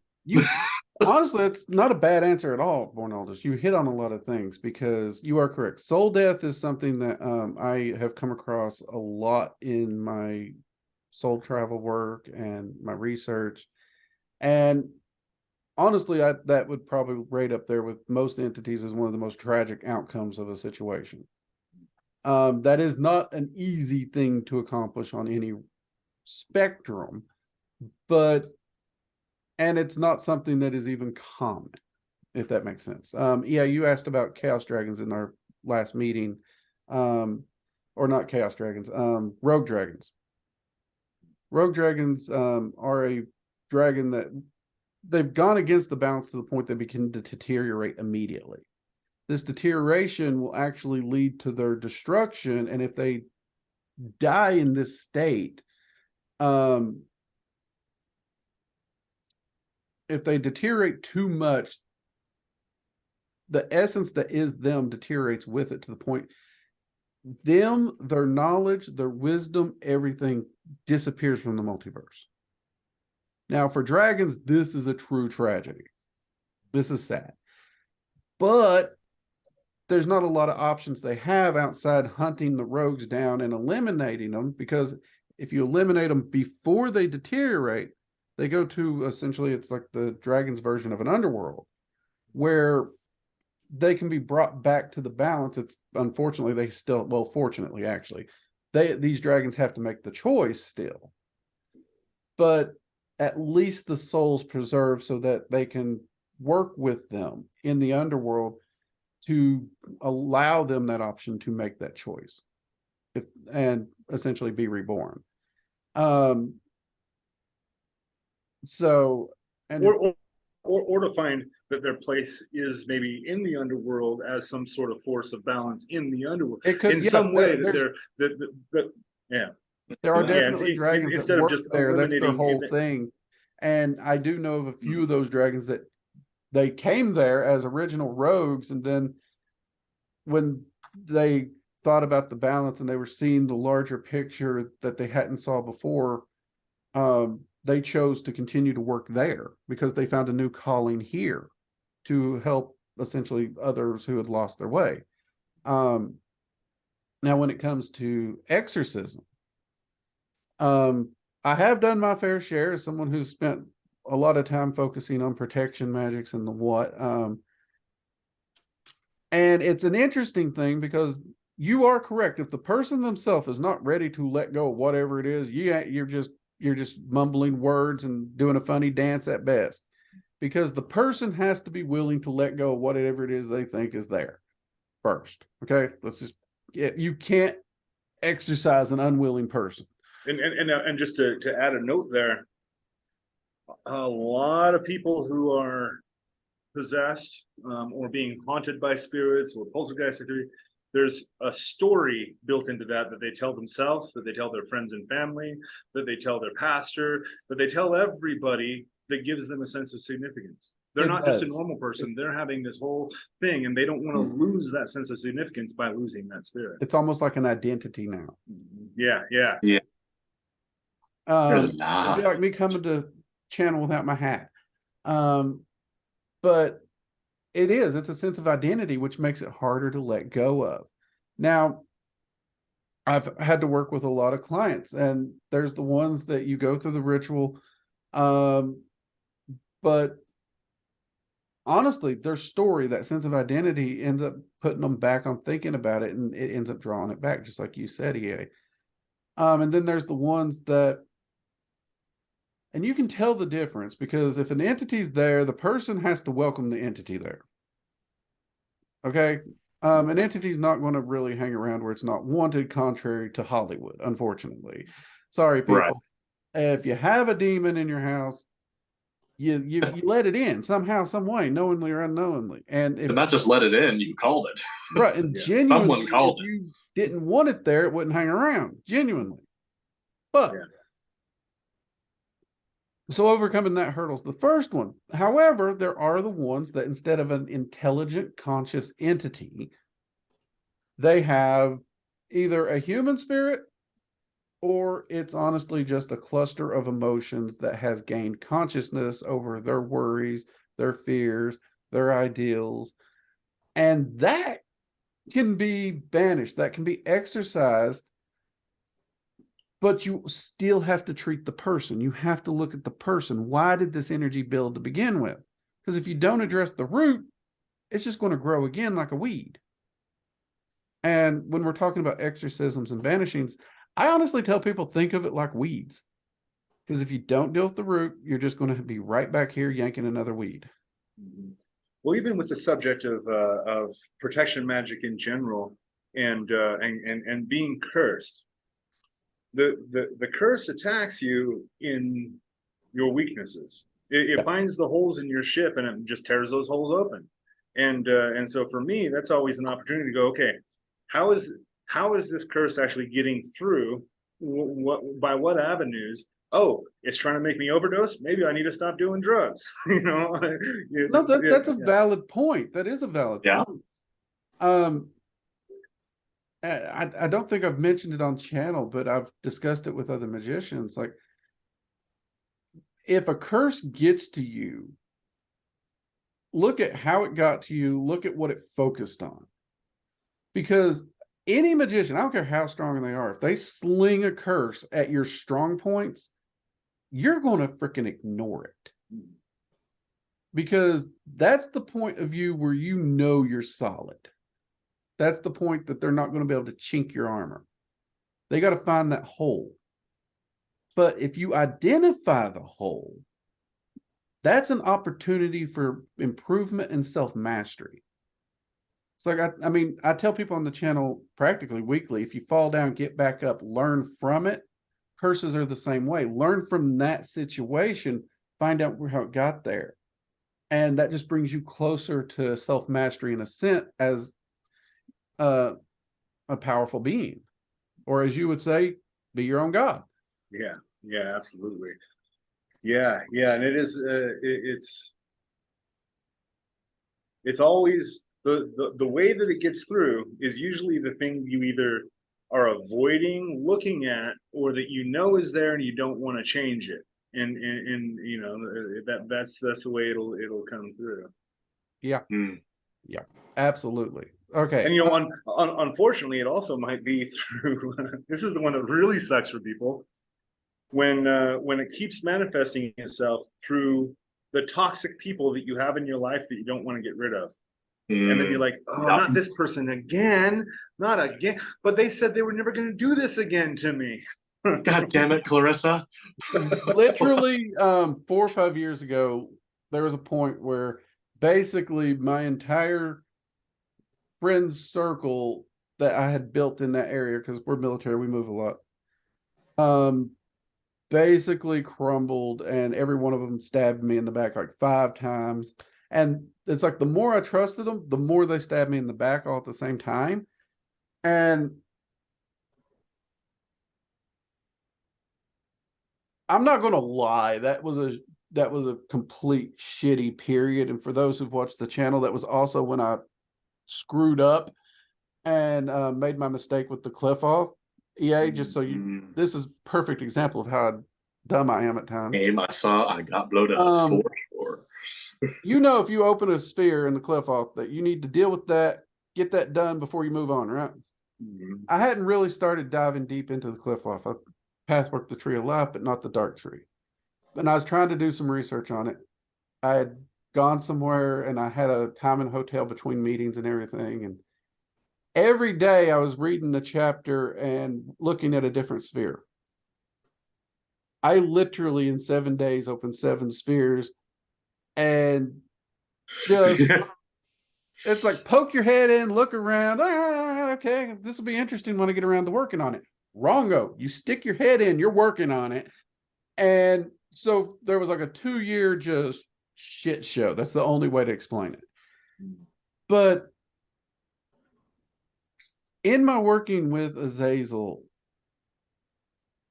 A: Honestly, it's not a bad answer at all, Born Aldous. You hit on a lot of things, because you are correct. Soul death is something that I have come across a lot in my soul travel work and my research. And honestly, that would probably rate up there with most entities as one of the most tragic outcomes of a situation. That is not an easy thing to accomplish on any spectrum, and it's not something that is even common, if that makes sense. Yeah, you asked about chaos dragons in our last meeting, or not chaos dragons, rogue dragons. Rogue dragons are a dragon that they've gone against the balance to the point they begin to deteriorate immediately. This deterioration will actually lead to their destruction, and if they die in this state, if they deteriorate too much, the essence that is them deteriorates with it to the point their knowledge, their wisdom, everything disappears from the multiverse. Now, for dragons, this is a true tragedy. This is sad. But there's not a lot of options they have outside hunting the rogues down and eliminating them, because if you eliminate them before they deteriorate, they go to essentially, it's like the dragon's version of an underworld where they can be brought back to the balance. It's unfortunately they still, well, fortunately actually, these dragons have to make the choice still, but at least the soul's preserved so that they can work with them in the underworld to allow them that option to make that choice and essentially be reborn. So, and
B: or to find that their place is maybe in the underworld as some sort of force of balance in the underworld.
A: It could,
B: in
A: yes,
B: some way that
A: there are definitely dragons
B: instead
A: that
B: of
A: work
B: just
A: there. That's their
B: eliminating
A: whole thing. And I do know of a few of those dragons that they came there as original rogues, and then when they thought about the balance and they were seeing the larger picture that they hadn't saw before, they chose to continue to work there because they found a new calling here to help essentially others who had lost their way. Now, when it comes to exorcism, I have done my fair share as someone who's spent a lot of time focusing on protection magics and the what. And it's an interesting thing because you are correct. If the person themselves is not ready to let go of whatever it is, you're just mumbling words and doing a funny dance at best, because the person has to be willing to let go of whatever it is they think is there first. Okay, you can't exercise an unwilling person.
B: And just to add a note there, a lot of people who are possessed or being haunted by spirits or poltergeist activity, there's a story built into that they tell themselves, that they tell their friends and family, that they tell their pastor, that they tell everybody, that gives them a sense of significance. They're not just a normal person. They're having this whole thing, and they don't want to lose that sense of significance by losing that spirit.
A: It's almost like an identity now.
B: Yeah.
C: It'd
A: be like me coming to channel without my hat. But it's a sense of identity, which makes it harder to let go of. Now, I've had to work with a lot of clients, and there's the ones that you go through the ritual, but honestly, their story, that sense of identity, ends up putting them back on thinking about it, and it ends up drawing it back, just like you said, EA. And then there's the ones that, and you can tell the difference, because if an entity's there, the person has to welcome the entity there. Okay? An entity's not going to really hang around where it's not wanted, contrary to Hollywood, unfortunately. Sorry, people.
C: Right.
A: If you have a demon in your house, you let it in somehow, some way, knowingly or unknowingly. And if
C: not just let it in, you called it.
A: Right, and genuinely,
C: someone called
A: if you didn't want it there, it wouldn't hang around, genuinely. But so overcoming that hurdle's the first one. However, there are the ones that instead of an intelligent, conscious entity, they have either a human spirit, or it's honestly just a cluster of emotions that has gained consciousness over their worries, their fears, their ideals. And that can be banished, that can be exorcised, but you still have to treat the person. You have to look at the person. Why did this energy build to begin with? Because if you don't address the root, it's just going to grow again like a weed. And when we're talking about exorcisms and banishings, I honestly tell people, think of it like weeds. Because if you don't deal with the root, you're just going to be right back here yanking another weed.
B: Well, even with the subject of protection magic in general, and being cursed, the curse attacks you in your weaknesses. It finds the holes in your ship and it just tears those holes open. And so for me, that's always an opportunity to go, okay, how is this curse actually getting through? By what avenues, oh, it's trying to make me overdose. Maybe I need to stop doing drugs.
A: No, that's a valid point. That is a valid point. I don't think I've mentioned it on channel, but I've discussed it with other magicians. Like, if a curse gets to you, look at how it got to you, look at what it focused on. Because any magician, I don't care how strong they are, if they sling a curse at your strong points, you're going to freaking ignore it. Because that's the point of view where you know you're solid. That's the point that they're not going to be able to chink your armor. They got to find that hole. But if you identify the hole, that's an opportunity for improvement and self-mastery. It's like, I mean, I tell people on the channel practically weekly, if you fall down, get back up, learn from it. Curses are the same way. Learn from that situation, find out how it got there. And that just brings you closer to self-mastery in a sense as a powerful being. Or as you would say, be your own God.
B: Yeah, absolutely. Yeah, and it is it's always the way that it gets through is usually the thing you either are avoiding looking at, or that you know is there and you don't want to change it. And that's the way it'll come through.
A: Yeah. Yeah, absolutely. Okay.
B: And unfortunately, it also might be through this is the one that really sucks for people, when it keeps manifesting itself through the toxic people that you have in your life that you don't want to get rid of. And then you're like, oh, not this person again, not again. But they said they were never going to do this again to me.
C: God damn it, Clarissa.
A: Literally 4 or 5 years ago, there was a point where basically my entire friend circle that I had built in that area, because we're military, we move a lot, basically crumbled, and every one of them stabbed me in the back like 5 times. And it's like, the more I trusted them, the more they stabbed me in the back all at the same time. And I'm not going to lie, that was a complete shitty period. And for those who've watched the channel, that was also when I screwed up and made my mistake with the cliff off. EA, just so this is perfect example of how dumb I am at times.
C: Game I saw, I got blown up for sure.
A: You know, if you open a sphere in the cliff off, that you need to deal with that, get that done before you move on, right? I hadn't really started diving deep into the cliff off. I pathworked the tree of life, but not the dark tree. And I was trying to do some research on it. I had gone somewhere and I had a time in a hotel between meetings and everything. And every day I was reading the chapter and looking at a different sphere. I literally in 7 days opened 7 spheres, and just it's like, poke your head in, look around. Okay, this will be interesting when I get around to working on it. Wrongo, you stick your head in, you're working on it. And so there was like a 2-year just shit show. That's the only way to explain it. But in my working with Azazel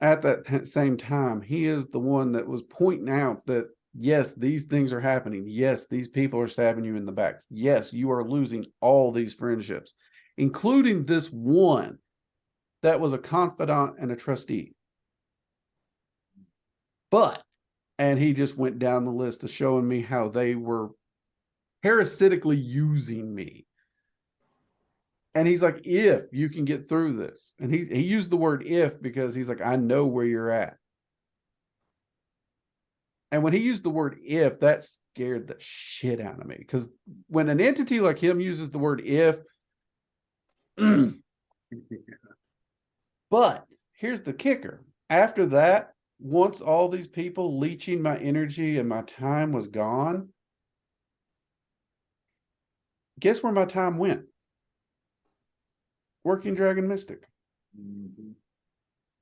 A: at that same time, he is the one that was pointing out that, yes, these things are happening. Yes, these people are stabbing you in the back. Yes, you are losing all these friendships, including this one that was a confidant and a trustee. And he just went down the list of showing me how they were parasitically using me. And he's like, if you can get through this. And he used the word if because he's like, I know where you're at. And when he used the word if, that scared the shit out of me. Because when an entity like him uses the word if, but here's the kicker. After that, once all these people leeching my energy and my time was gone, guess where my time went? Working Dragon Mystic.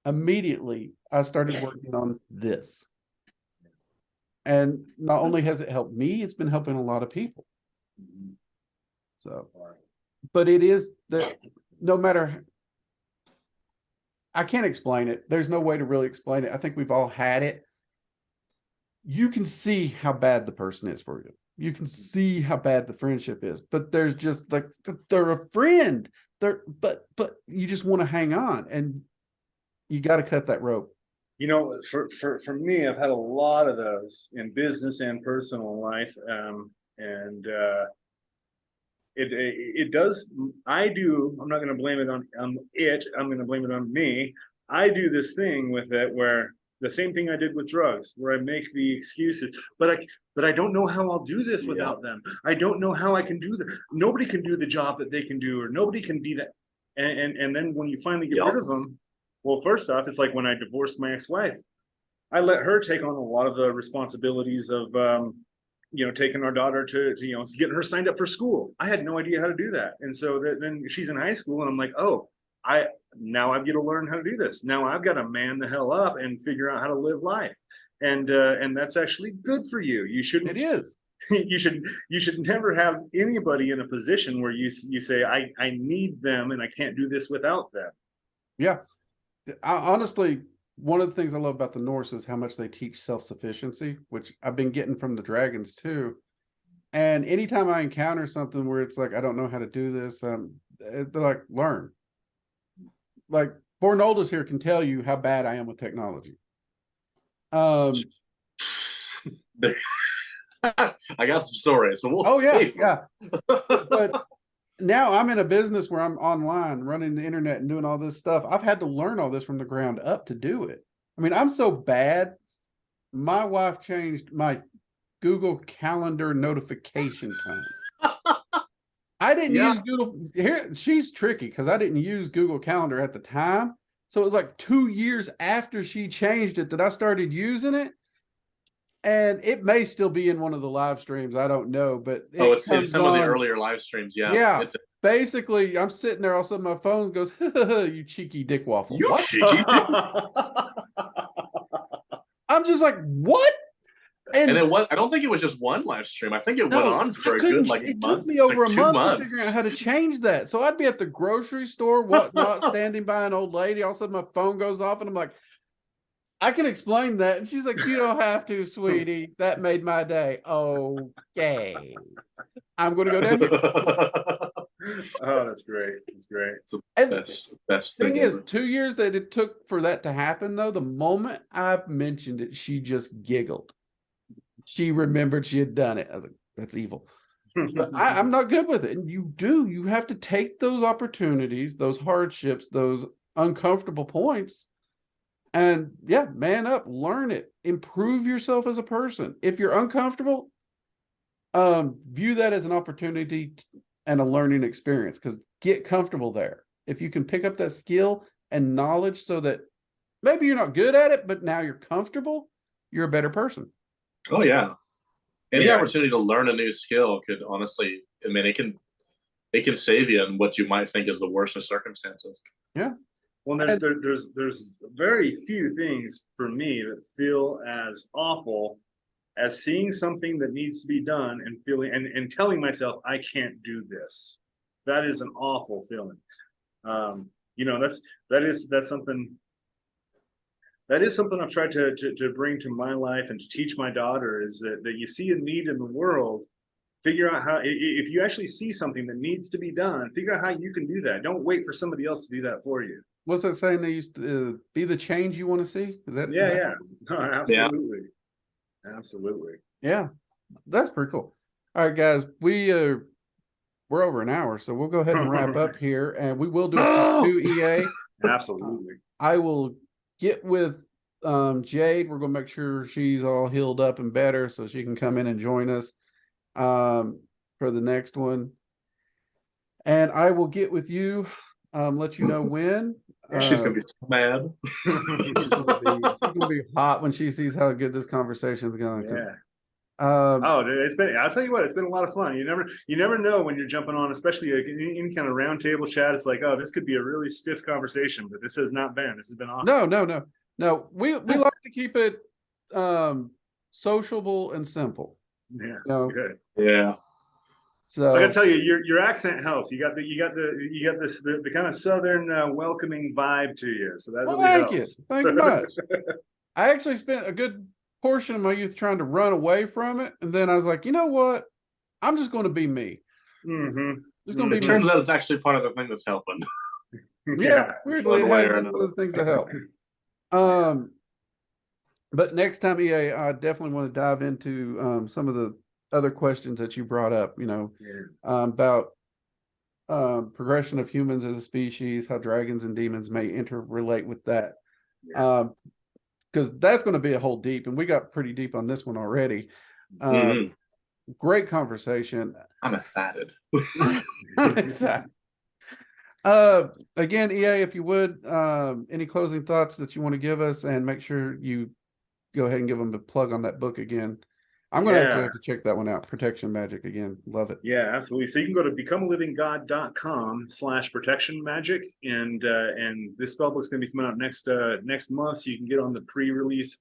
A: Immediately, I started working on this. And not only has it helped me, it's been helping a lot of people. So, but it is that no matter I can't explain it. There's no way to really explain it. I think we've all had it. You can see how bad the person is for you. You can see how bad the friendship is, but there's just like, they're a friend. But you just want to hang on, and you got to cut that rope.
B: You know, for me, I've had a lot of those in business and personal life. And it does, I'm not going to blame it on it. I'm going to blame it on me. I do this thing with it where the same thing I did with drugs, where I make the excuses, but I don't know how I'll do this without them. I don't know how I can do that. Nobody can do the job that they can do, or nobody can be that. And then when you finally get rid of them, well, first off, it's like when I divorced my ex-wife, I let her take on a lot of the responsibilities of, taking our daughter to getting her signed up for school. I had no idea how to do that. And so then she's in high school, and I'm like, oh, now I've got to learn how to do this. Now I've got to man the hell up and figure out how to live life. And that's actually good for you. You shouldn't.
A: It is.
B: You should never have anybody in a position where you say, I need them and I can't do this without them.
A: Yeah. Honestly, one of the things I love about the Norse is how much they teach self-sufficiency, which I've been getting from the dragons too. And anytime I encounter something where it's like, I don't know how to do this, they're like, learn. Like Bornoldus here can tell you how bad I am with technology.
C: I got some stories, but we'll see.
A: Yeah. But now I'm in a business where I'm online running the internet and doing all this stuff. I've had to learn all this from the ground up to do it. I mean, I'm so bad. My wife changed my Google Calendar notification time. I didn't use Google. Here, she's tricky because I didn't use Google Calendar at the time. So it was like 2 years after she changed it that I started using it. And it may still be in one of the live streams. I don't know, but
C: it's some of the earlier live streams. Yeah.
A: Yeah. Basically, I'm sitting there, all of a sudden my phone goes, you cheeky dick waffle.
C: You
A: what?
C: cheeky dick.
A: I'm just like, what?
C: And then what? I don't think it was just one live stream. I think it went on for a good month.
A: It took me over a month
C: 2 months
A: to figure out how to change that. So I'd be at the grocery store, whatnot, standing by an old lady. All of a sudden my phone goes off and I'm like, I can explain that. And she's like, you don't have to, sweetie. That made my day. Okay. I'm going to go down here.
B: Oh, that's great. That's great.
C: It's the best thing
A: is,
C: ever.
A: 2 years that it took for that to happen, though, the moment I mentioned it, she just giggled. She remembered she had done it. I was like, that's evil. But I'm not good with it. And you have to take those opportunities, those hardships, those uncomfortable points, and man up, learn it, improve yourself as a person. If you're uncomfortable, view that as an opportunity and a learning experience, because get comfortable there. If you can pick up that skill and knowledge so that maybe you're not good at it, but now you're comfortable, you're a better person.
C: Oh yeah. Any opportunity to learn a new skill could honestly, I mean, it can save you in what you might think is the worst of circumstances.
A: Yeah.
B: Well, there's very few things for me that feel as awful as seeing something that needs to be done and feeling and telling myself I can't do this. That is an awful feeling. That's something I've tried to bring to my life and to teach my daughter, is that you see a need in the world, figure out how, if you actually see something that needs to be done, figure out how you can do that. Don't wait for somebody else to do that for you.
A: What's that saying? They used to be the change you want to see. Is that?
B: Yeah. No, absolutely. Yeah. Absolutely.
A: Yeah, that's pretty cool. All right, guys, we're over an hour, so we'll go ahead and wrap up here, and we will do a part 2 EA.
B: Absolutely.
A: I will get with Jade. We're gonna make sure she's all healed up and better so she can come in and join us for the next one. And I will get with you, let you know when.
C: She's gonna be so mad.
A: She's gonna be hot when she sees how good this conversation is going.
B: Yeah. I'll tell you what, it's been a lot of fun. You never know when you're jumping on, especially any kind of roundtable chat. It's like, oh, this could be a really stiff conversation, but this has not been. This has been awesome.
A: No. We like to keep it sociable and simple.
B: Yeah.
A: No.
B: Good.
C: Yeah.
A: So
B: I gotta tell you, your accent helps. You got the kind of southern welcoming vibe to you, so that
A: well,
B: really
A: thank you.
B: helps.
A: Thank you much. I actually spent a good portion of my youth trying to run away from it. And then I was like, you know what? I'm just going to be me.
B: Mm-hmm.
A: Just going to
C: It
A: be
C: turns
A: me.
C: out it's actually part of the thing that's helping.
A: Yeah, weirdly, it
C: One way
A: has
C: or
A: been one
C: another.
A: of the things that help. But next time, EA, I definitely want to dive into some of the other questions that you brought up, about progression of humans as a species, how dragons and demons may interrelate with that. Because that's going to be a whole deep, and we got pretty deep on this one already. Great conversation.
C: I'm excited.
A: Exactly. Again, EA, if you would, any closing thoughts that you want to give us, and make sure you go ahead and give them a plug on that book again. I'm going to actually have to check that one out. Protection Magic again. Love it.
B: Yeah, absolutely. So you can go to becomealivinggod.com/protection magic, and this spell book's gonna be coming out next month. So you can get on the pre-release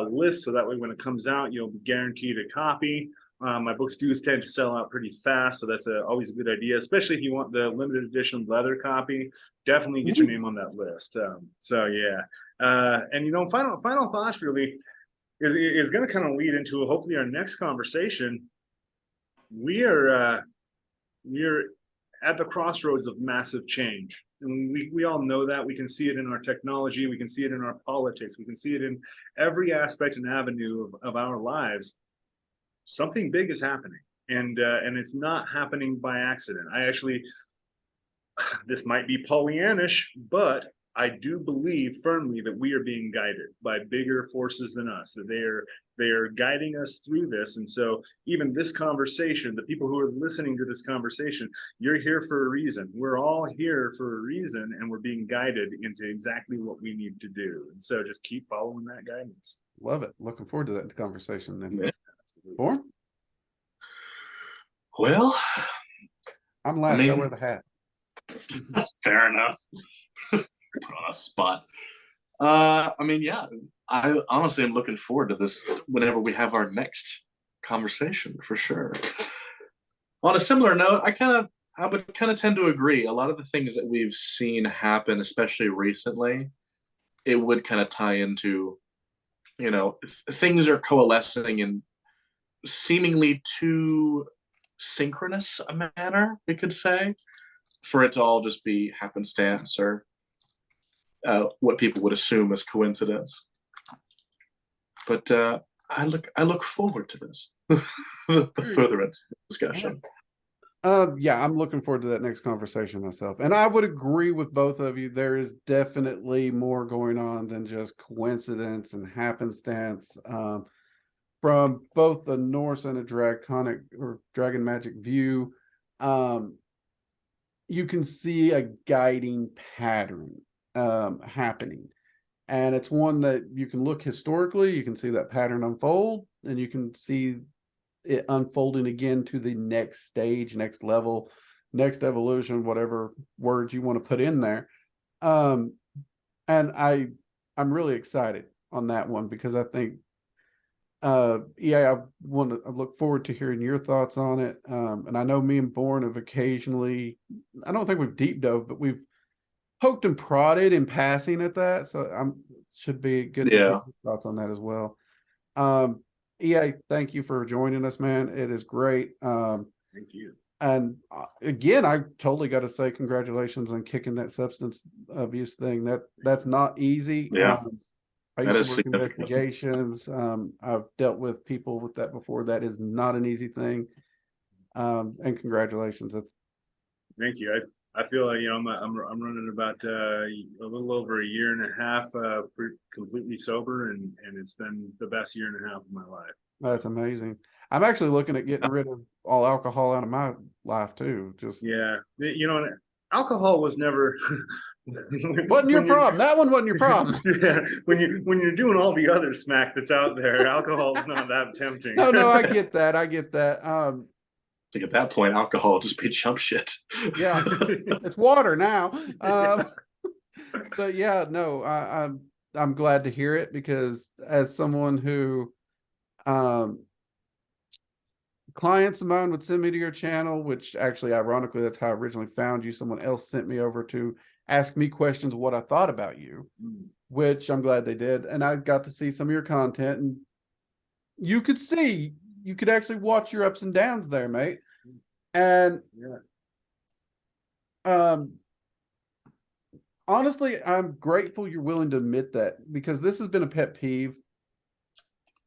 B: list, so that way when it comes out, you'll be guaranteed a copy. My books do tend to sell out pretty fast, so that's always a good idea, especially if you want the limited edition leather copy. Definitely get your name on that list. So yeah, and final thoughts really is going to kind of lead into hopefully our next conversation. We're at the crossroads of massive change, and we all know that. We can see it in our technology, we can see it in our politics, we can see it in every aspect and avenue of our lives. Something big is happening, and it's not happening by accident. This might be Pollyannish, but I do believe firmly that we are being guided by bigger forces than us, that they are guiding us through this. And so even this conversation, the people who are listening to this conversation, you're here for a reason. We're all here for a reason, and we're being guided into exactly what we need to do. And so just keep following that guidance.
A: Love it. Looking forward to that conversation then.
C: Yeah.
A: Born?
C: Well,
A: I'm last. I wear the hat.
C: Fair enough. Put on a spot. I honestly am looking forward to this whenever we have our next conversation, for sure. On a similar note, I would kind of tend to agree. A lot of the things that we've seen happen, especially recently, it would kind of tie into, things are coalescing in seemingly too synchronous a manner, we could say, for it to all just be happenstance or what people would assume as coincidence. But I look forward to this. The further discussion.
A: Yeah, I'm looking forward to that next conversation myself. And I would agree with both of you. There is definitely more going on than just coincidence and happenstance. From both the Norse and a draconic or dragon magic view, you can see a guiding pattern happening. And it's one that you can look historically, you can see that pattern unfold, and you can see it unfolding again to the next stage, next level, next evolution, whatever words you want to put in there. And I'm really excited on that one, because I think I look forward to hearing your thoughts on it. And I know me and Bourne have occasionally, I don't think we've deep dove, but we've poked and prodded in passing at that. So should be good to get your thoughts on that as well. EA, thank you for joining us, man. It is great.
B: Thank you.
A: And again, I totally got to say congratulations on kicking that substance abuse thing. That's not easy.
C: Yeah.
A: I used to work investigations. I've dealt with people with that before. That is not an easy thing. And congratulations.
B: Thank you. I feel like I'm running about a little over a year and a half completely sober, and it's been the best year and a half of my life.
A: That's amazing. I'm actually looking at getting rid of all alcohol out of my life too.
B: Alcohol was never
A: wasn't your problem. That one wasn't your problem.
B: Yeah, when you're doing all the other smack that's out there, alcohol's not that tempting.
A: No, I get that. I
C: think at that point, alcohol just be chump shit.
A: Yeah, it's water now. But yeah, no, I'm glad to hear it, because as someone who clients of mine would send me to your channel, which actually, ironically, that's how I originally found you. Someone else sent me over to ask me questions of what I thought about you, which I'm glad they did. And I got to see some of your content, and you could actually watch your ups and downs there, mate. And honestly, I'm grateful you're willing to admit that, because this has been a pet peeve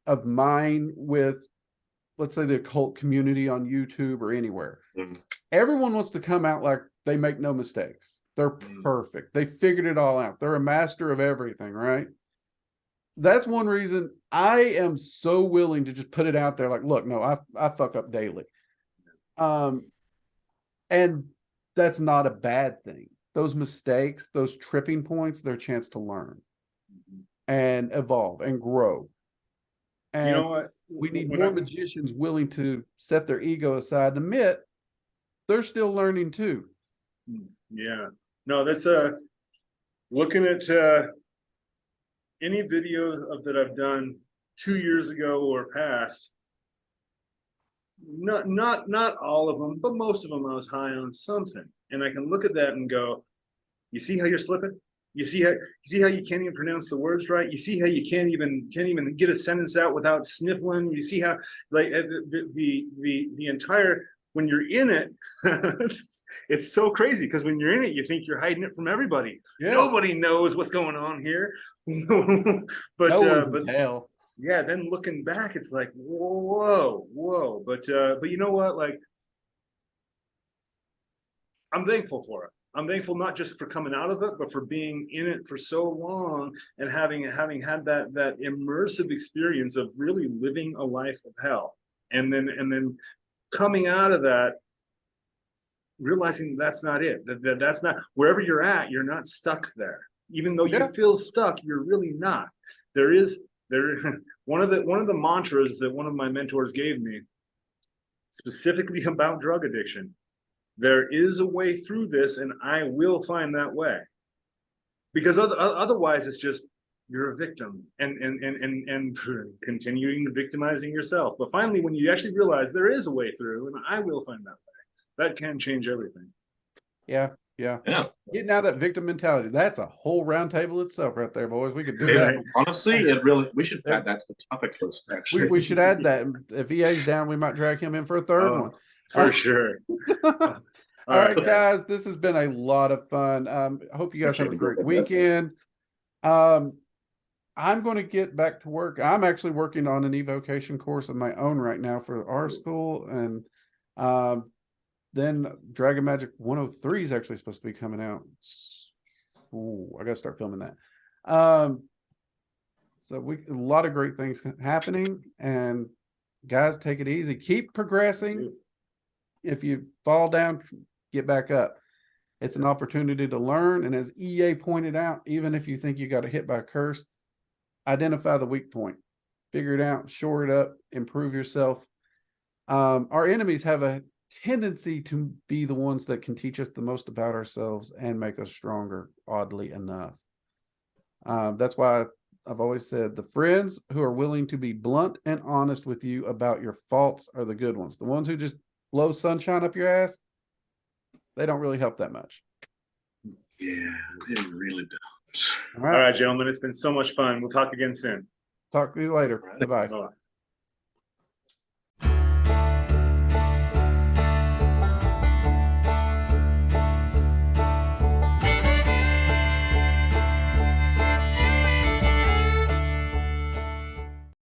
A: of mine with, let's say, the occult community on YouTube or anywhere. Everyone wants to come out like they make no mistakes. They're perfect. They figured it all out. They're a master of everything, right? That's one reason I am so willing to just put it out there. Like, look, no, I fuck up daily. And that's not a bad thing. Those mistakes, those tripping points, they're a chance to learn and evolve and grow. And
B: you know what?
A: We need more magicians willing to set their ego aside and admit they're still learning too.
B: Yeah. No, that's looking at any videos that I've done 2 years ago or past. Not all of them, but most of them I was high on something. And I can look at that and go, you see how you're slipping? You see how you can't even pronounce the words right? You see how you can't even get a sentence out without sniffling? You see how, like, the entire, when you're in it, it's so crazy, because when you're in it, you think you're hiding it from everybody. Yeah. Nobody knows what's going on here. But
A: no one can tell.
B: Yeah, then looking back, it's like, whoa. But you know what? Like, I'm thankful for it. I'm thankful not just for coming out of it, but for being in it for so long and having had that immersive experience of really living a life of hell, and then coming out of that, realizing that's not it. That's not, wherever you're at, you're not stuck there. Even though you feel stuck, you're really not. One of the mantras that one of my mentors gave me, specifically about drug addiction: there is a way through this, and I will find that way. Because otherwise, it's just, you're a victim and continuing victimizing yourself. But finally, when you actually realize there is a way through, and I will find that way, that can change everything.
A: Yeah. Getting out of that victim mentality, that's a whole round table itself right there, boys. We could do that.
C: Honestly, we should add that to the topics list, actually.
A: We should add that. If EA's down, we might drag him in for a third one.
B: For sure.
A: All right, guys, this has been a lot of fun. I hope you guys have a great weekend. I'm going to get back to work. I'm actually working on an evocation course of my own right now for our school, and then Dragon Magic 103 is actually supposed to be coming out. Ooh, I got to start filming that. So a lot of great things happening, and guys, take it easy. Keep progressing. If you fall down, get back up. It's an opportunity to learn. And as EA pointed out, even if you think you got hit by a curse, identify the weak point, figure it out, shore it up, improve yourself. Our enemies have a tendency to be the ones that can teach us the most about ourselves and make us stronger, oddly enough. That's why I've always said the friends who are willing to be blunt and honest with you about your faults are the good ones. The ones who just blow sunshine up your ass, they don't really help that much.
C: Yeah, they really don't.
B: All right, gentlemen, it's been so much fun. We'll talk again soon.
A: Talk to you later. Bye-bye.
B: Bye-bye.